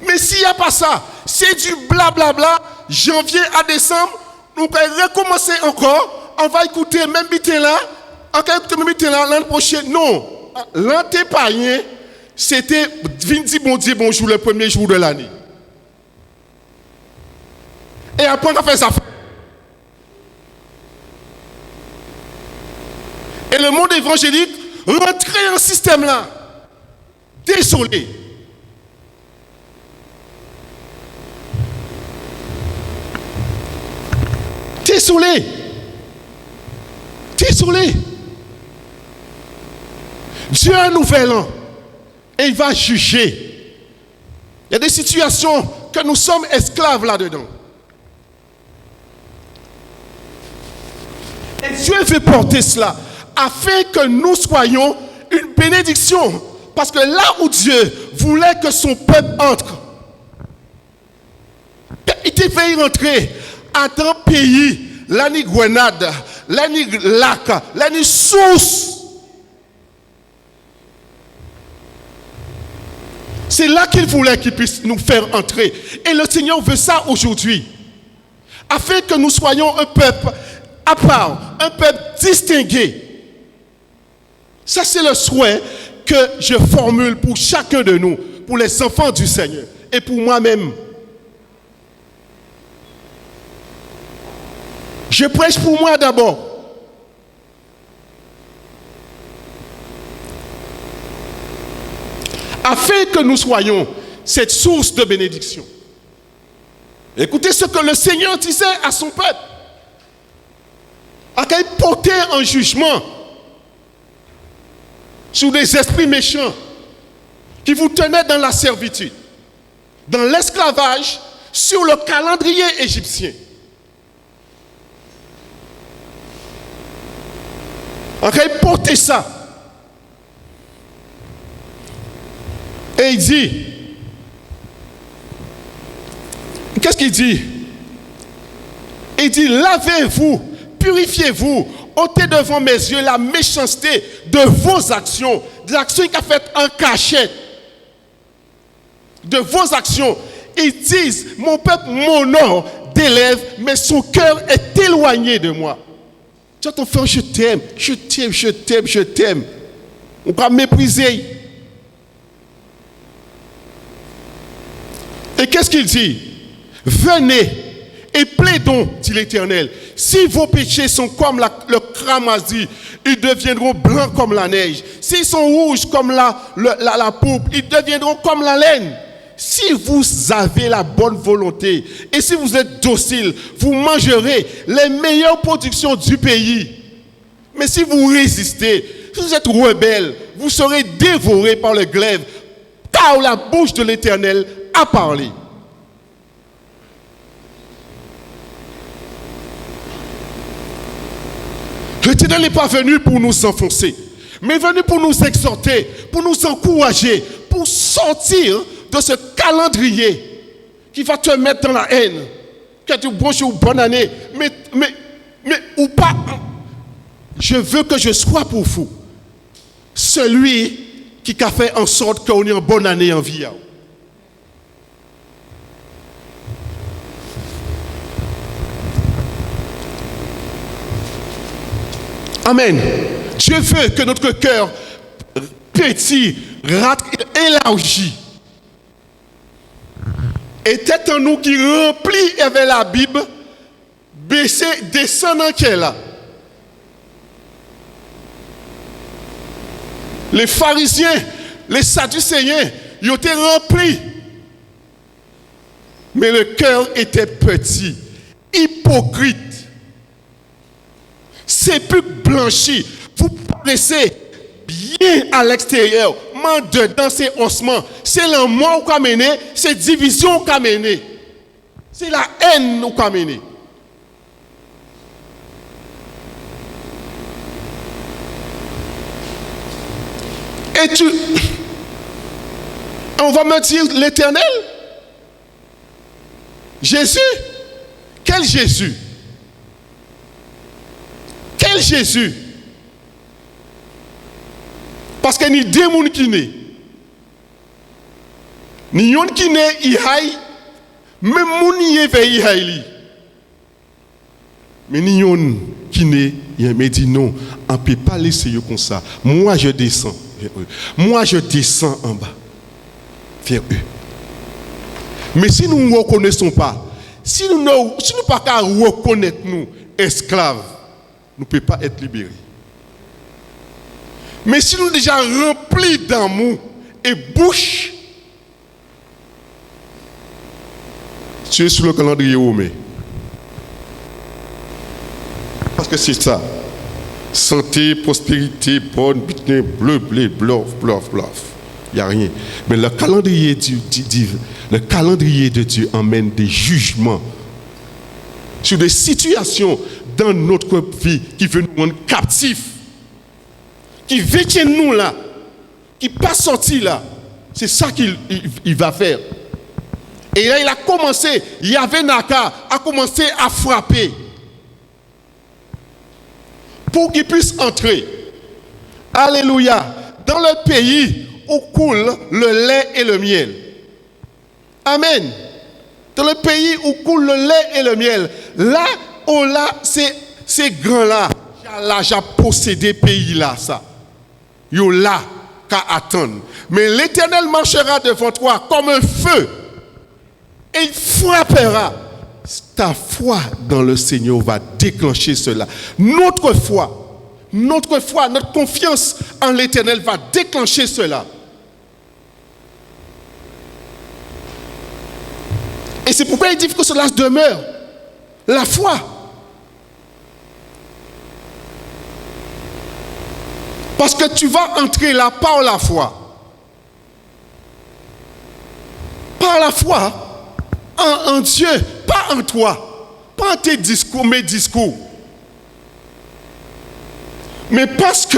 Mais s'il n'y a pas ça, c'est du blablabla, janvier à décembre, nous allons recommencer encore, on va écouter même bité là, on va écouter même bité là l'an prochain. Non, l'an païen, c'était Vindi bon Dieu bonjour le premier jour de l'année. Et après on a fait ça. Et le monde évangélique rentrait dans ce système là. Désolé. Désolé. Désolé. Dieu a un nouvel an et il va juger. Il y a des situations que nous sommes esclaves là-dedans. Et Dieu veut porter cela afin que nous soyons une bénédiction. Parce que là où Dieu voulait que son peuple entre, il devait y rentrer à un pays, l'année Grenade, l'année lac, l'année source. C'est là qu'il voulait qu'il puisse nous faire entrer. Et le Seigneur veut ça aujourd'hui. Afin que nous soyons un peuple à part, un peuple distingué. Ça, c'est le souhait que je formule pour chacun de nous, pour les enfants du Seigneur et pour moi-même. Je prêche pour moi d'abord. Afin que nous soyons cette source de bénédiction. Écoutez ce que le Seigneur disait à son peuple. À qu'il portait un jugement sur des esprits méchants qui vous tenaient dans la servitude, dans l'esclavage, sur le calendrier égyptien. À qu'il portait ça. Et il dit, qu'est-ce qu'il dit? Il dit, lavez-vous, purifiez-vous, ôtez devant mes yeux la méchanceté de vos actions, des actions qu'il a faites en cachette, de vos actions. Ils disent, mon peuple m'honore des lèvres, mais son cœur est éloigné de moi. Tu as ton frère, je t'aime, je t'aime, je t'aime, je t'aime. On va mépriser. Et qu'est-ce qu'il dit? Venez et plaidons, dit l'Éternel. Si vos péchés sont comme le cramoisi, ils deviendront blancs comme la neige. S'ils sont rouges comme la pourpre, ils deviendront comme la laine. si vous avez la bonne volonté et si vous êtes docile, vous mangerez les meilleures productions du pays. Mais si vous résistez, si vous êtes rebelle, vous serez dévorés par le glaive, car la bouche de l'Éternel a parlé. L'Éternel n'est pas venu pour nous enfoncer, mais venu pour nous exhorter, pour nous encourager, pour sortir de ce calendrier qui va te mettre dans la haine. Que tu bonjour, bonne année, mais ou pas. Je veux que je sois pour vous celui qui a fait en sorte qu'on ait une bonne année en vie. Amen. Dieu veut que notre cœur pétille, élargi. Et tête en nous qui remplit avec la Bible, baisser, descendre qui est là. Les pharisiens, les sadducéens, ils étaient remplis. Mais le cœur était petit, hypocrite. Sépulcre blanchi. Vous paraissez bien à l'extérieur, mais dedans c'est ossements. C'est la mort qui a mené, c'est division qui a mené. C'est la haine qui a mené. Et on va me dire l'Éternel. Jésus. Quel Jésus? Quel Jésus? Parce qu'il y a des gens qui naissent. Ni yon qui naissent, ils haït. Même moun y veillent. Mais ni yon qui naissent, ils me dit non, on ne peut pas laisser comme ça. Moi je descends vers eux. Moi je descends en bas vers eux. Mais si nous ne reconnaissons pas, si nous ne pas qu'à reconnaître nous esclaves, nous ne pouvons pas être libérés. Mais si nous sommes déjà remplis d'amour et bouche, tu es sur le calendrier romain. Parce que c'est ça. Santé, prospérité, bonne, butin, bleu, bleu, bluff. Il n'y a rien. Mais le calendrier de Dieu emmène des jugements sur des situations dans notre vie qui veut nous rendre captifs, qui vétient nous là, qui pas sorti là. C'est ça qu'il va faire. Et là, il a commencé, Yahvé Naka a commencé à frapper pour qu'il puisse entrer. Alléluia. Dans le pays où coule le lait et le miel. Amen. Dans le pays où coule le lait et le miel. Là, ces grands-là, là, j'ai possédé pays-là, ça. Yo là, qu'à attendre. Mais l'Éternel marchera devant toi comme un feu. Et il frappera. Ta foi dans le Seigneur va déclencher cela. Notre foi, notre confiance en l'Éternel va déclencher cela. Et c'est pourquoi il dit que cela demeure. La foi. Parce que tu vas entrer là par la foi. Par la foi en Dieu, pas en toi, pas en tes discours, mes discours. Mais parce que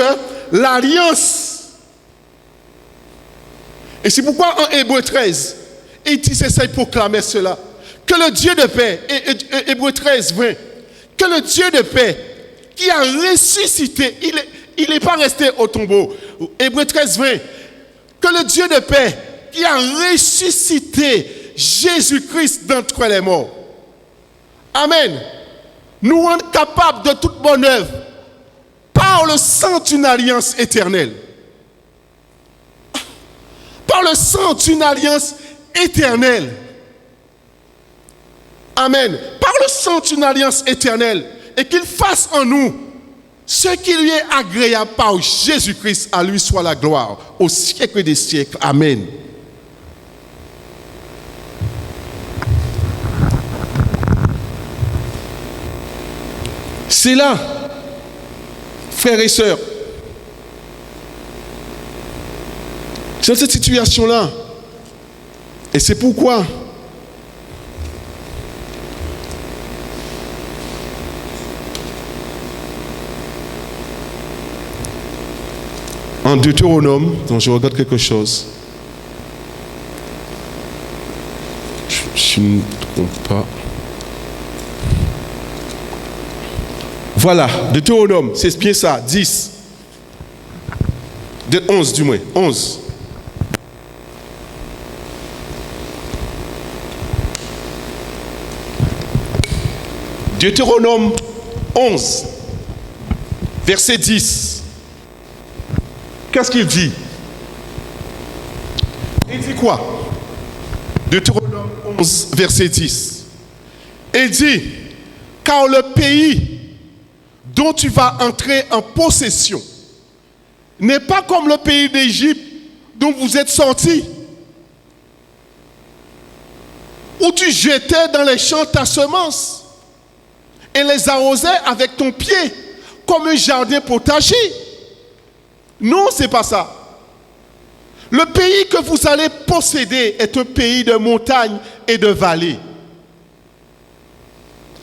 l'alliance, et c'est pourquoi en Hébreux 13, il essaie de proclamer cela, que le Dieu de paix, Hébreux 13, 20, que le Dieu de paix qui a ressuscité, il n'est pas resté au tombeau, Hébreux 13, 20, que le Dieu de paix qui a ressuscité Jésus-Christ d'entre les morts. Amen. Nous rend capables de toute bonne œuvre par le sang d'une alliance éternelle. Par le sang d'une alliance éternelle. Amen. Par le sang d'une alliance éternelle. Et qu'il fasse en nous ce qui lui est agréable par Jésus-Christ. À lui soit la gloire au siècle des siècles. Amen. C'est là, frères et sœurs. C'est dans cette situation-là. Et c'est pourquoi en Deutéronome, dont je regarde quelque chose, je ne me trompe pas. Voilà, Deutéronome, c'est bien ça, 10. 11 du moins, 11. Deutéronome 11, verset 10. Qu'est-ce qu'il dit? Il dit quoi? Deutéronome 11, verset 10. Il dit, car le pays dont tu vas entrer en possession n'est pas comme le pays d'Égypte dont vous êtes sortis, où tu jetais dans les champs ta semence et les arrosais avec ton pied comme un jardin potager. Non, c'est pas ça. Le pays que vous allez posséder est un pays de montagnes et de vallées.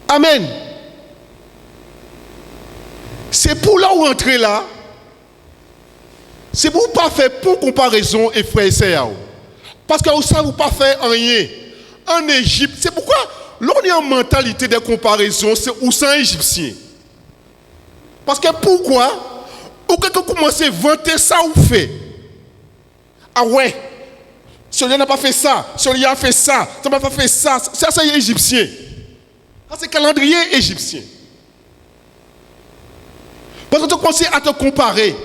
Amen. C'est pour là où entrer là. C'est pour pas faire pour comparaison et frères et sœurs. Parce que ça vous pas faire rien. En Égypte, c'est pourquoi l'on est en mentalité de comparaison, c'est où c'est un Égyptien. Parce que pourquoi? Ou que commencez à vanter ça ou fait. Ah ouais, celui-là n'a pas fait ça, celui-là a fait ça, ça n'a pas fait ça. Ça c'est égyptien. Ça c'est calendrier égyptien. Parce que tu commences à te comparer.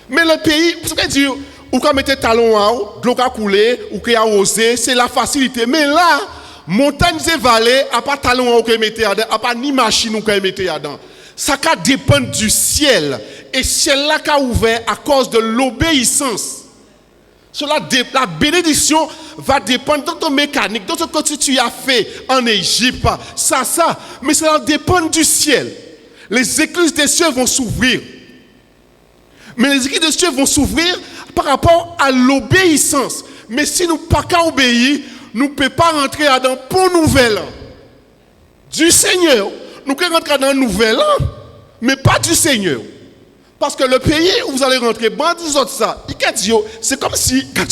Mais le pays, vous savez dire, ou quand mettre talon en haut, de l'eau a coulé, ou qui a arrosé, c'est la facilité. Mais là, montagnes et vallées, à pas talon en haut qui mettre dedans, à pas ni machine ou qui mettre dedans. Ça dépend du ciel. Et ciel là qui a ouvert à cause de l'obéissance. Cela, la bénédiction va dépendre de ton mécanique, de ce que tu as fait en Égypte. Ça. Mais cela dépend du ciel. Les écluses des cieux vont s'ouvrir. Mais les écluses des cieux vont s'ouvrir par rapport à l'obéissance. Mais si nous pas qu'à obéir, nous ne pouvons pas rentrer dans pour nouvelle du Seigneur. Nous pouvons rentrer dans nouvelle, mais pas du Seigneur. Parce que le pays où vous allez rentrer, c'est comme si, quand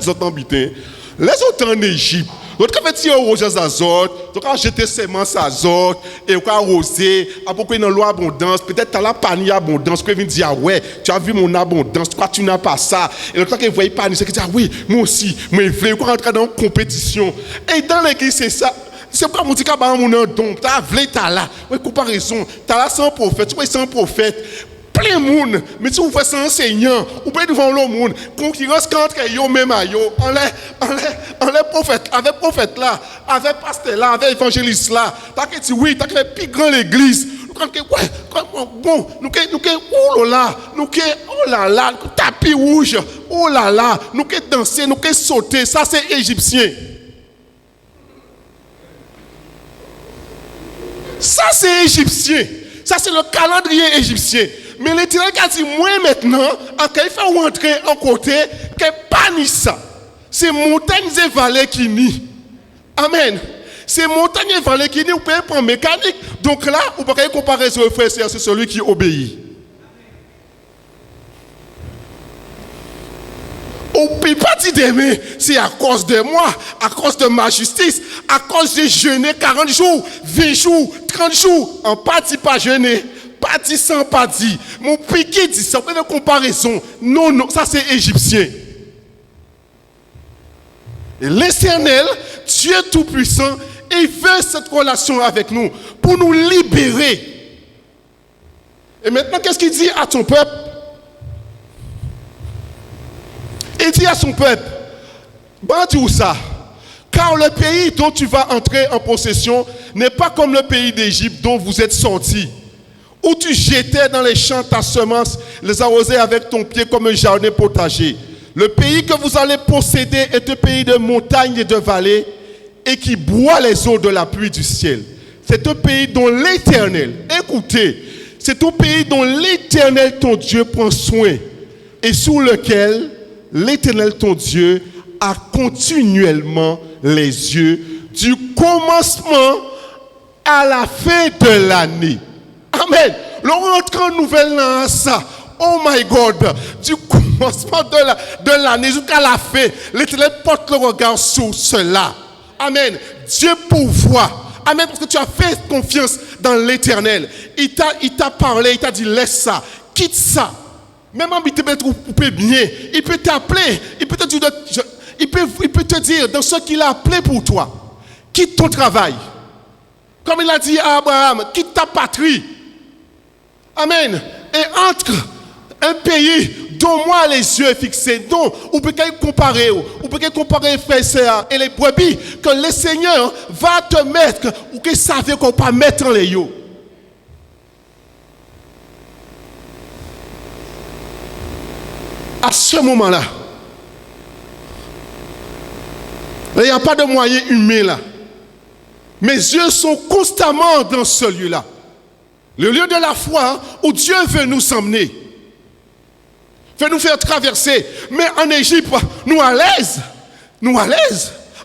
ils ont habité, les autres en Égypte, l'autre fait tirer au roger azote, donc jeter semences azote, et on a arrosé, après dans l'eau abondance, peut-être tu as la panier abondance, que vient dire, ouais, tu as vu mon abondance, pourquoi tu n'as pas ça? Et l'autre qui ne voyait pas, c'est qui dit, oui, moi aussi, moi je veux rentrer dans une compétition. Et dans l'église, c'est ça. C'est pourquoi mon dit que mon don, tu as vu, tu as là, oui, comparaison, tu as là sans prophète, tu vois, sans prophète. Plein de monde, mais si vous faites ça enseignant, vous pouvez devant le monde, concurrence contre eux même à eux, on les prophètes, avec prophète là, avec pasteur là, avec évangéliste là, t'as que dit oui, t'as que plus grand l'église, bon, nous oh là là, tapis rouge, oh là là, nous danser, nous sauter, ça c'est égyptien. Ça c'est égyptien, ça c'est le calendrier égyptien. Mais l'Éternel a dit, moi maintenant, quand il faut rentrer en côté, que pas ni ça. C'est montagnes et vallées qui nient. Amen. C'est montagnes et vallées qui nient, vous pouvez prendre mécanique. Donc là, vous pouvez comparer ce frère, c'est celui qui obéit. On ne peut pas dire d'aimer, c'est à cause de moi, à cause de ma justice, à cause de jeûner 40 jours, 20 jours, 30 jours, en partie pas jeûner. Pas dit sans pas dit. Mon piqué dit ça, pas de comparaison. Non, ça c'est égyptien. Et l'Éternel, Dieu Tout-Puissant, il veut cette relation avec nous pour nous libérer. Et maintenant, qu'est-ce qu'il dit à ton peuple? Il dit à son peuple, dis ça, car le pays dont tu vas entrer en possession n'est pas comme le pays d'Égypte dont vous êtes sortis, où tu jetais dans les champs ta semence, les arrosais avec ton pied comme un jardin potager. Le pays que vous allez posséder est un pays de montagnes et de vallées et qui boit les eaux de la pluie du ciel. C'est un pays dont l'Éternel, écouter. C'est un pays dont l'Éternel, ton Dieu, prend soin et sur lequel l'Éternel, ton Dieu, a continuellement les yeux du commencement à la fin de l'année. Amen. Le rentre en nouvelle an, ça. Oh my God. Du commencement de l'année jusqu'à la fin, l'Éternel porte le regard sur cela. Amen. Dieu pourvoit. Amen. Parce que tu as fait confiance dans l'Éternel. Il t'a parlé, il t'a dit laisse ça, quitte ça. Même en peut bien, il peut t'appeler, il peut te dire, il peut te dire dans ce qu'il a appelé pour toi, quitte ton travail. Comme il a dit à Abraham, quitte ta patrie. Amen. Et entre un pays dont moi les yeux fixés, dont on peut comparer, frères et sœurs et les brebis, que le Seigneur va te mettre, ou que savez qu'on peut mettre en les yeux. À ce moment-là, il n'y a pas de moyen humain là. Mes yeux sont constamment dans ce lieu-là. Le lieu de la foi où Dieu veut nous emmener. Veut nous faire traverser. Mais en Égypte, nous à l'aise.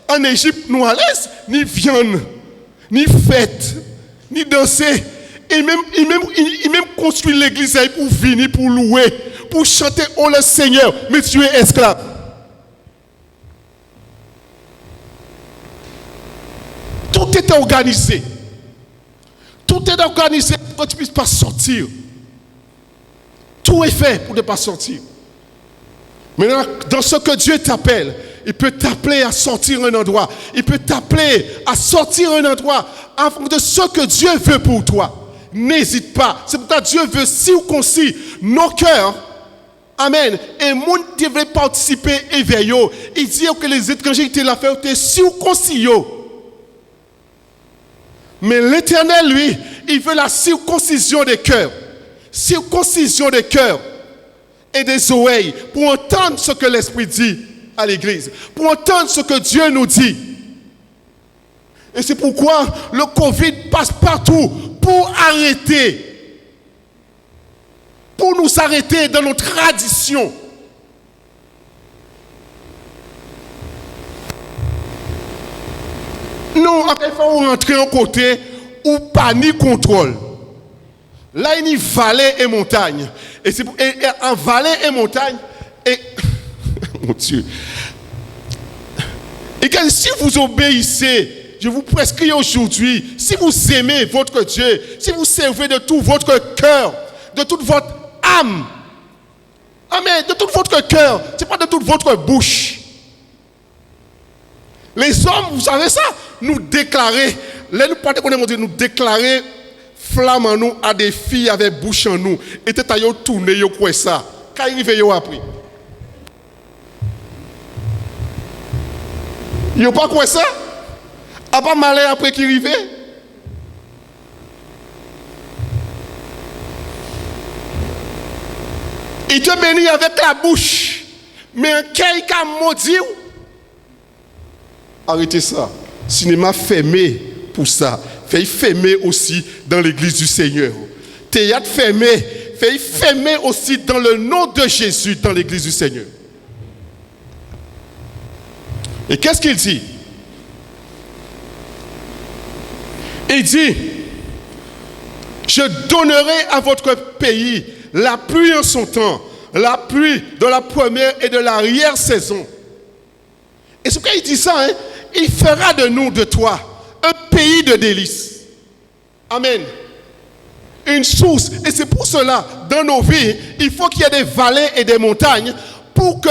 En Égypte, nous à l'aise. Ni viande, ni fête, ni danser. Il même construit l'église pour venir, pour louer, pour chanter « Oh le Seigneur », mais tu es esclave. Tout est organisé. Tout est organisé pour que tu ne puisses pas sortir. Tout est fait pour ne pas sortir. Maintenant, dans ce que Dieu t'appelle, il peut t'appeler à sortir un endroit. Il peut t'appeler à sortir un endroit en fonction de ce que Dieu veut pour toi. N'hésite pas. C'est pourquoi Dieu veut circoncire nos cœurs. Amen. Et le monde devrait participer et veiller. Il dit que les étrangers qui l'ont fait, étaient circoncis. Mais l'Éternel, lui, il veut la circoncision des cœurs. Circoncision des cœurs et des oreilles pour entendre ce que l'Esprit dit à l'Église. Pour entendre ce que Dieu nous dit. Et c'est pourquoi le Covid passe partout pour arrêter. Pour nous arrêter dans nos traditions. Nous, après, il faut rentrer en côté où pas ni contrôle. Là, il y a vallée et montagne. Et en vallée et montagne, et mon Dieu. Et que si vous obéissez, je vous prescris aujourd'hui, si vous aimez votre Dieu, si vous servez de tout votre cœur, de toute votre âme, amen, de tout votre cœur, ce n'est pas de toute votre bouche. Les hommes, vous savez ça, nous déclarer, nous déclarer flamme en nous à des filles avec bouche en nous. Et tu as tourné, tu quoi ça. Quand il arrive, après. Il n'y a pas quoi ça. A pas malin après qu'il arrive. Il te bénit avec la bouche. Mais un cœur qui a maudit. Arrêtez ça. Cinéma fermé pour ça. Fait fermer aussi dans l'église du Seigneur. Théâtre fermé. Fait fermer aussi dans le nom de Jésus dans l'église du Seigneur. Et qu'est-ce qu'il dit? Il dit, je donnerai à votre pays la pluie en son temps, la pluie de la première et de l'arrière-saison. Et ce qu'il dit ça, hein, il fera de nous, de toi, un pays de délices. Amen. Une source. Et c'est pour cela, dans nos vies, il faut qu'il y ait des vallées et des montagnes pour que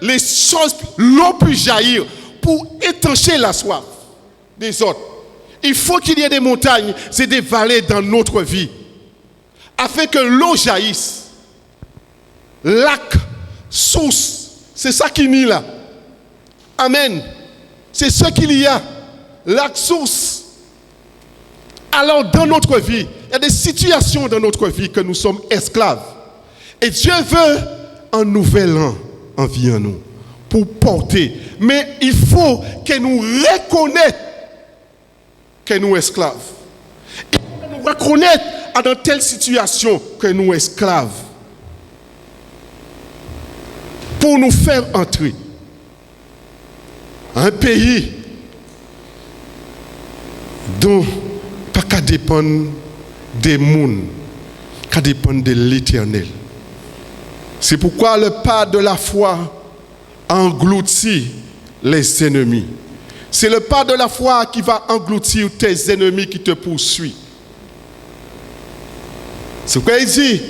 les choses, l'eau puisse jaillir, pour étancher la soif des autres. Il faut qu'il y ait des montagnes et des vallées dans notre vie, afin que l'eau jaillisse. Lac, source, c'est ça qui nie là. Amen. C'est ce qu'il y a. Lac, source. Alors dans notre vie, il y a des situations dans notre vie que nous sommes esclaves. Et Dieu veut un nouvel an en vie en nous pour porter. Mais il faut que nous reconnaissions que nous sommes esclaves. Il faut que nous reconnaissions dans telle situation que nous esclaves pour nous faire entrer un pays dont pas qu'à dépendre des mondes, qu'à dépendre de l'Éternel. C'est pourquoi le pas de la foi engloutit les ennemis. C'est le pas de la foi qui va engloutir tes ennemis qui te poursuivent. C'est pourquoi il dit,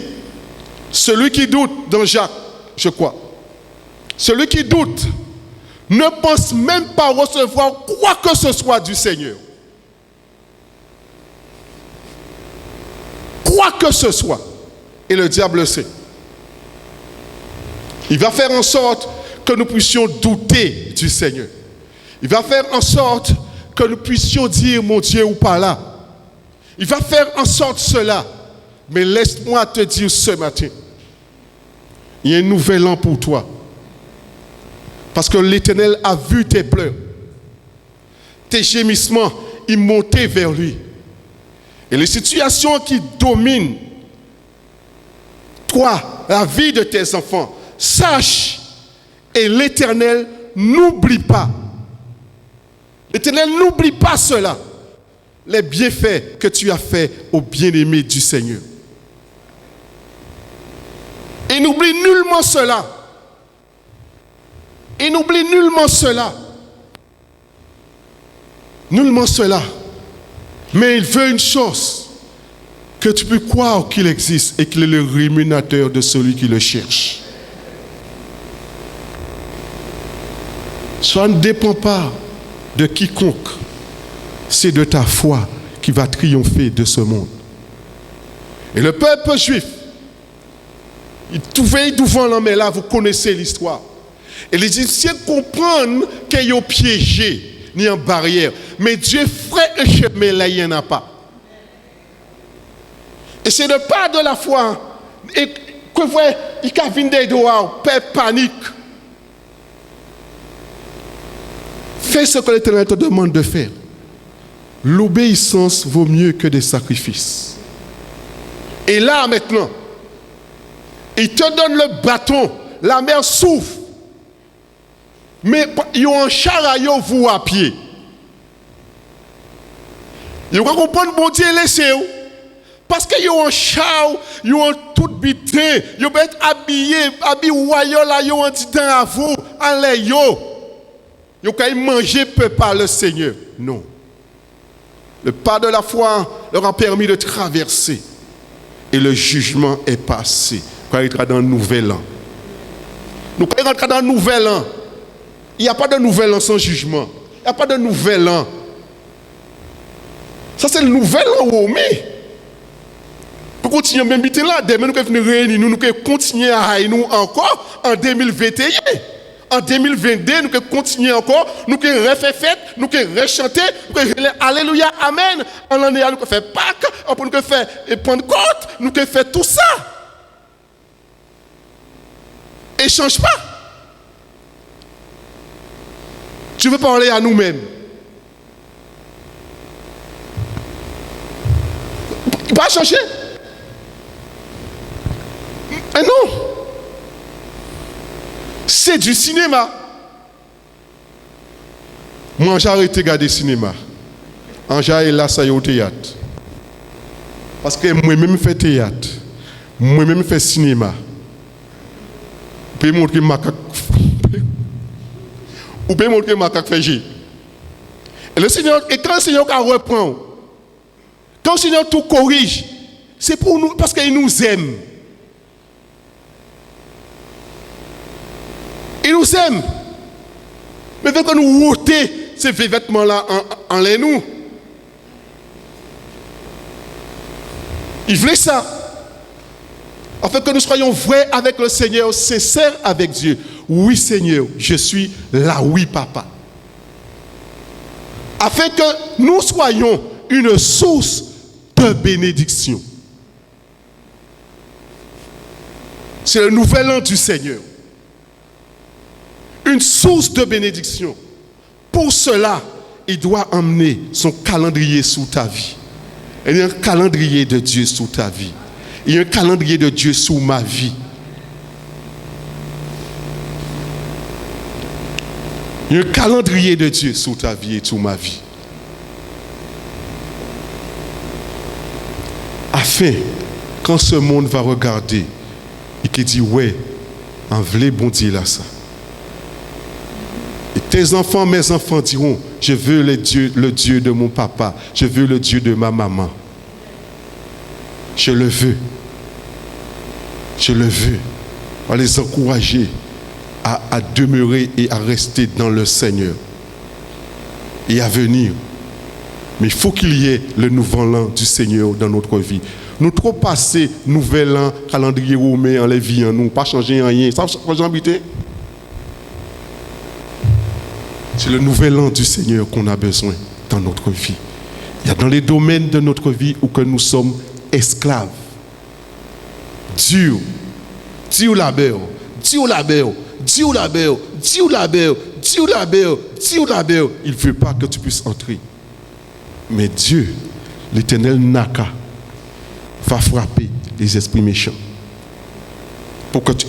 celui qui doute, dans Jacques, je crois, celui qui doute ne pense même pas recevoir quoi que ce soit du Seigneur. Quoi que ce soit. Et le diable le sait. Il va faire en sorte que nous puissions douter du Seigneur. Il va faire en sorte que nous puissions dire, mon Dieu, ou pas là. Il va faire en sorte cela. Mais laisse-moi te dire ce matin, il y a un nouvel an pour toi. Parce que l'Éternel a vu tes pleurs. Tes gémissements, ils montaient vers lui. Et les situations qui dominent toi, la vie de tes enfants, sache, et l'Éternel n'oublie pas. L'Éternel n'oublie pas cela. Les bienfaits que tu as faits aux bien-aimés du Seigneur. Et n'oublie nullement cela. Et n'oublie nullement cela. Nullement cela. Mais il veut une chose, que tu peux croire qu'il existe et qu'il est le rémunérateur de celui qui le cherche. Ça ne dépend pas de quiconque. C'est de ta foi qui va triompher de ce monde. Et le peuple juif, il trouvait devant l'homme, là, vous connaissez l'histoire. Et les Égyptiens comprennent qu'ils ont piégé, ni en barrière. Mais Dieu ferait un chemin là, il n'y en a pas. Et c'est de part de la foi, et que vous voyez, il y a des doigts, peur, panique. Fais ce que l'Éternel te demande de faire. L'obéissance vaut mieux que des sacrifices. Et là, maintenant, il te donne le bâton, la mer s'ouvre. Mais il y a un chariot, vous à pied. Il va comprendre, bon Dieu, laissez-vous. Parce qu'il y a un char, il y a un tout bitin, il va être habillé royal, il y a un titan à vous, en l'air. Il va manger peu par le Seigneur. Non. Le pas de la foi leur a permis de traverser. Et le jugement est passé. Quand il rentre dans le nouvel an. Nous, quand il rentre dans le nouvel an, il n'y a pas de nouvel an sans jugement. Il n'y a pas de nouvel an. Ça, c'est le nouvel an où on met. Nous continuons même là. Demain, nous pouvons venir réunir, nous pouvons continuer à haïr nous encore en 2021. En 2022, nous pouvons continuer encore, nous pouvons refaire fête, nous pouvons rechanter, nous pouvons Alléluia, Amen. En l'année, nous pouvons faire Pâques, nous pouvons faire Pentecôte, nous pouvons faire tout ça. Et ne change pas. Tu veux parler à nous-mêmes. Il va changer. Mais non. C'est du cinéma. Moi, j'ai arrêté de regarder le cinéma. J'ai là, ça y est au théâtre. Parce que moi-même, je fais théâtre. Moi-même, je fais cinéma. Vous pouvez montrer macaque. Vous pouvez montrer macaque fait G. Et le Seigneur, et quand le Seigneur reprend, quand le Seigneur tout corrige, c'est pour nous, parce qu'il nous aime. Il nous aime. Mais il veut que nous ôtions ces vêtements-là en les nous. Il voulait ça. Afin que nous soyons vrais avec le Seigneur, sincères avec Dieu. Oui, Seigneur, je suis là, oui, Papa. Afin que nous soyons une source de bénédiction. C'est le nouvel an du Seigneur. Une source de bénédiction. Pour cela, il doit emmener son calendrier sous ta vie. Il y a un calendrier de Dieu sur ta vie. Il y a un calendrier de Dieu sur ma vie. Il y a un calendrier de Dieu sur ta vie et sur ma vie. Afin, quand ce monde va regarder, et qu'il dit, ouais, en vrai, bon Dieu là ça. Et tes enfants, mes enfants diront, je veux le Dieu de mon papa, je veux le Dieu de ma maman. Je le veux. Je le veux. On va les encourager à demeurer et à rester dans le Seigneur et à venir. Mais il faut qu'il y ait le nouvel an du Seigneur dans notre vie. Nous trop passé nouvel an, calendrier romain, en les vies en nous, pas changer rien. Ça va changer. C'est le nouvel an du Seigneur qu'on a besoin dans notre vie. Il y a dans les domaines de notre vie où que nous sommes esclaves. Dur labeur. Il ne veut pas que tu puisses entrer. Mais Dieu, l'Éternel Naka, va frapper les esprits méchants.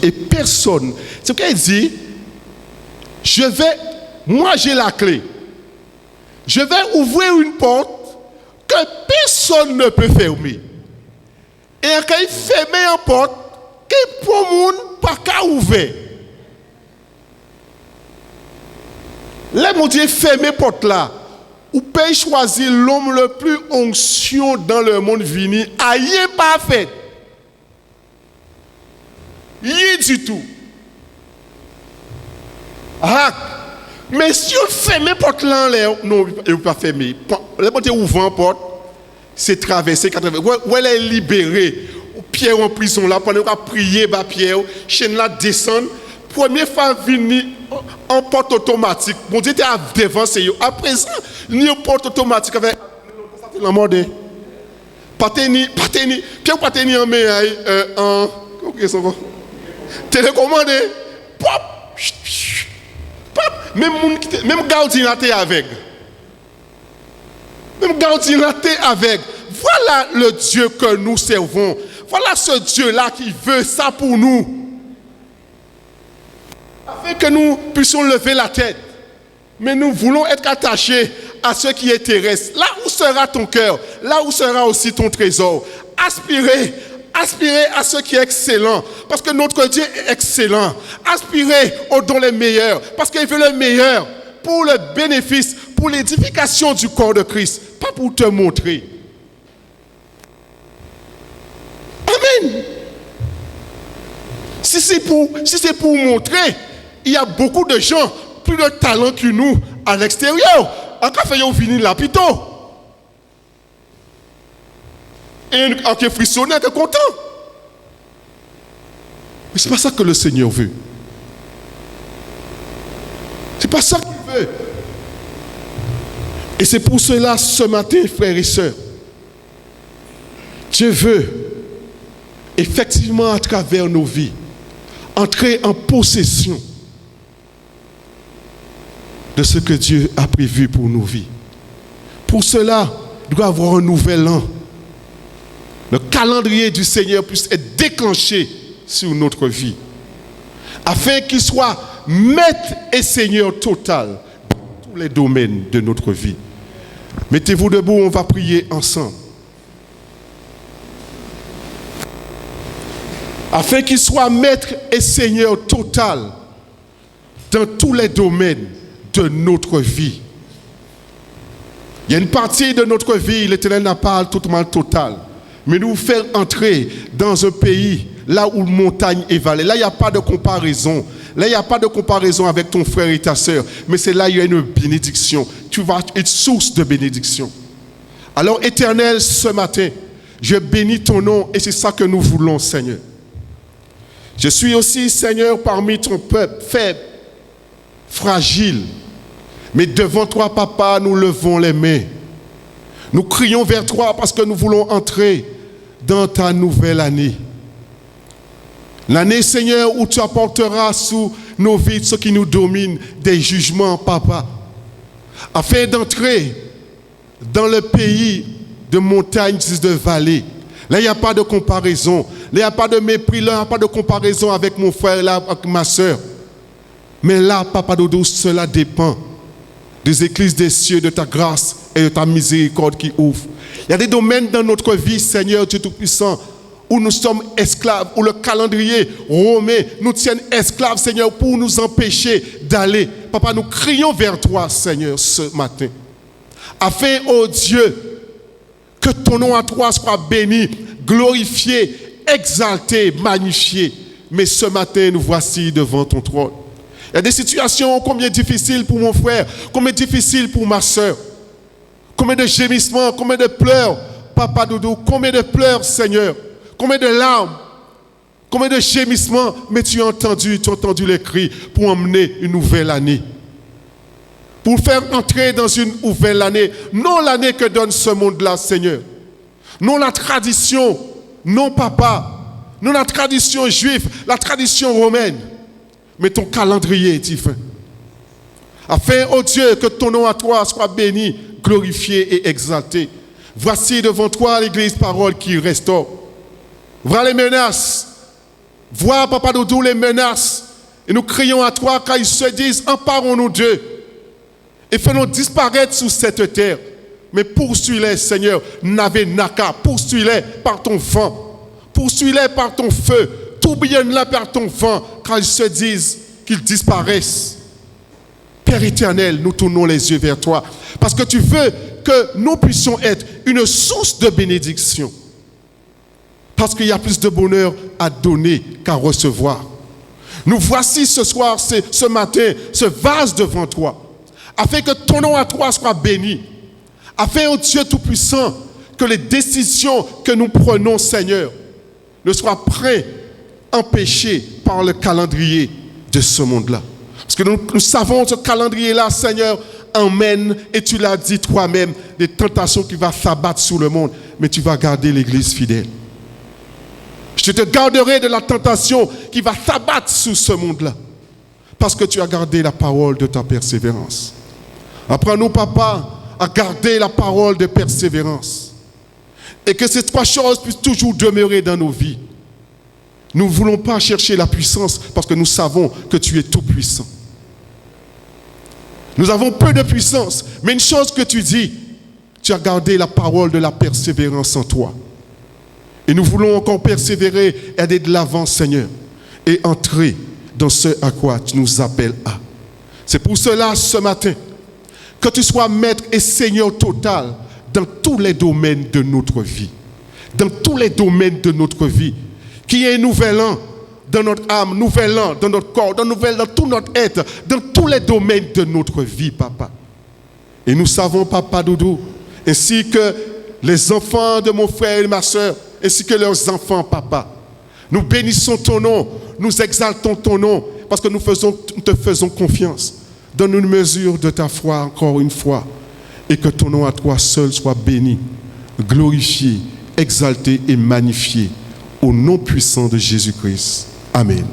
Et personne, c'est ce qu'il dit, moi j'ai la clé. Je vais ouvrir une porte que personne ne peut fermer. Et quand il ferme une porte, qui pour le monde pas qu'à ouvrir. Là, mon Dieu, ferme porte là. Ou peut choisir l'homme le plus onction dans le monde vini. Aïe pas fait. Rien du tout. Ah. Mais si on ferme porte là, non, il ne peut pas fermer. Le bon Dieu ouvre une porte, c'est traverser 80. Où elle est libérée. Pierre en prison là, pendant qu'on a prié, Pierre, chaîne là descend. Première fois venir en porte automatique. Mon Dieu était devant, c'est eux. À présent, ni en porte automatique avec la mode. Pateni, Pierre Pateni en télécommandé. Pop! Pop! Même gardien était avec. Voilà le Dieu que nous servons. Voilà ce Dieu-là qui veut ça pour nous. Afin que nous puissions lever la tête. Mais nous voulons être attachés à ce qui est terrestre. Là où sera ton cœur, là où sera aussi ton trésor. Aspirez à ce qui est excellent. Parce que notre Dieu est excellent. Aspirez aux dons les meilleurs. Parce qu'il veut le meilleur pour le bénéfice, pour l'édification du corps de Christ. Pas pour te montrer. Amen. Si c'est pour montrer, il y a beaucoup de gens plus de talent que nous à l'extérieur. En cas fait, ils finissent là plutôt. Et en qui frissonne, en qui content. Mais c'est pas ça que le Seigneur veut. C'est pas ça qu'il veut. Et c'est pour cela, ce matin, frères et sœurs, Dieu veut effectivement à travers nos vies entrer en possession de ce que Dieu a prévu pour nos vies. Pour cela, il doit y avoir un nouvel an. Le calendrier du Seigneur puisse être déclenché sur notre vie, afin qu'il soit maître et Seigneur total dans tous les domaines de notre vie. Mettez-vous debout, on va prier ensemble. Afin qu'il soit maître et Seigneur total dans tous les domaines de notre vie. Il y a une partie de notre vie, l'Éternel n'a pas totalement total, mais nous faire entrer dans un pays là où montagne et vallée. Là, il n'y a pas de comparaison. Là, il n'y a pas de comparaison avec ton frère et ta sœur, mais c'est là où il y a une bénédiction. Tu vas être source de bénédiction. Alors, Éternel, ce matin, je bénis ton nom et c'est ça que nous voulons, Seigneur. Je suis aussi, Seigneur, parmi ton peuple, faible, fragile. Mais devant toi, Papa, nous levons les mains. Nous crions vers toi parce que nous voulons entrer dans ta nouvelle année. L'année, Seigneur, où tu apporteras sous nos vies ce qui nous domine, des jugements, Papa. Afin d'entrer dans le pays de montagnes, de vallées. Là, il n'y a pas de comparaison. Là, il n'y a pas de mépris. Là, il n'y a pas de comparaison avec mon frère, là, avec ma soeur. Mais là, Papa Doudou, cela dépend des écluses des cieux, de ta grâce et de ta miséricorde qui ouvre. Il y a des domaines dans notre vie, Seigneur Dieu Tout-Puissant, où nous sommes esclaves, où le calendrier romain nous tienne esclaves, Seigneur, pour nous empêcher d'aller. Papa, nous crions vers toi, Seigneur, ce matin. Afin, ô Dieu, que ton nom à toi soit béni, glorifié, exalté, magnifié. Mais ce matin, nous voici devant ton trône. Il y a des situations combien difficiles pour mon frère, combien difficiles pour ma soeur. Combien de gémissements, combien de pleurs, Papa Doudou, combien de pleurs, Seigneur, combien de larmes, combien de gémissements, mais tu as entendu les cris pour emmener une nouvelle année. Pour faire entrer dans une nouvelle année, non l'année que donne ce monde-là, Seigneur. Non la tradition, non papa, non la tradition juive, la tradition romaine, mais ton calendrier divin. Afin, ô Dieu, que ton nom à toi soit béni, glorifié et exalté. Voici devant toi l'église parole qui restaure. Vois les menaces. Vois, Papa Doudou, les menaces. Et nous crions à toi car ils se disent, emparons-nous d'eux. Et fais-nous disparaître sous cette terre. Mais poursuis-les, Seigneur, Navé Naka, poursuis-les par ton vent. Poursuis-les par ton feu. Tourbillonne-les par ton vent, car ils se disent qu'ils disparaissent. Père éternel, nous tournons les yeux vers toi, parce que tu veux que nous puissions être une source de bénédiction. Parce qu'il y a plus de bonheur à donner qu'à recevoir. Nous voici ce soir, ce matin, ce vase devant toi, afin que ton nom à toi soit béni. Afin, ô Dieu Tout-Puissant, que les décisions que nous prenons, Seigneur, ne soient prêtes, empêchées par le calendrier de ce monde-là. Parce que nous savons que ce calendrier-là, Seigneur, emmène, et tu l'as dit toi-même, des tentations qui vont s'abattre sur le monde, mais tu vas garder l'Église fidèle. Je te garderai de la tentation qui va s'abattre sur ce monde-là, parce que tu as gardé la parole de ta persévérance. Apprends-nous, Papa, à garder la parole de persévérance, et que ces trois choses puissent toujours demeurer dans nos vies. Nous ne voulons pas chercher la puissance, parce que nous savons que tu es tout puissant. Nous avons peu de puissance, mais une chose que tu dis, tu as gardé la parole de la persévérance en toi. Et nous voulons encore persévérer et aller de l'avant, Seigneur, et entrer dans ce à quoi tu nous appelles à. C'est pour cela, ce matin, que tu sois maître et Seigneur total dans tous les domaines de notre vie. Dans tous les domaines de notre vie. Qu'il y ait un nouvel an dans notre âme, nouvel an dans notre corps, nouvel an dans tout notre être, dans tous les domaines de notre vie, Papa. Et nous savons, Papa Doudou, ainsi que les enfants de mon frère et ma soeur, ainsi que leurs enfants, Papa, nous bénissons ton nom, nous exaltons ton nom, parce que nous te faisons confiance. Donne une mesure de ta foi encore une fois, et que ton nom à toi seul soit béni, glorifié, exalté et magnifié, au nom puissant de Jésus-Christ. Amen.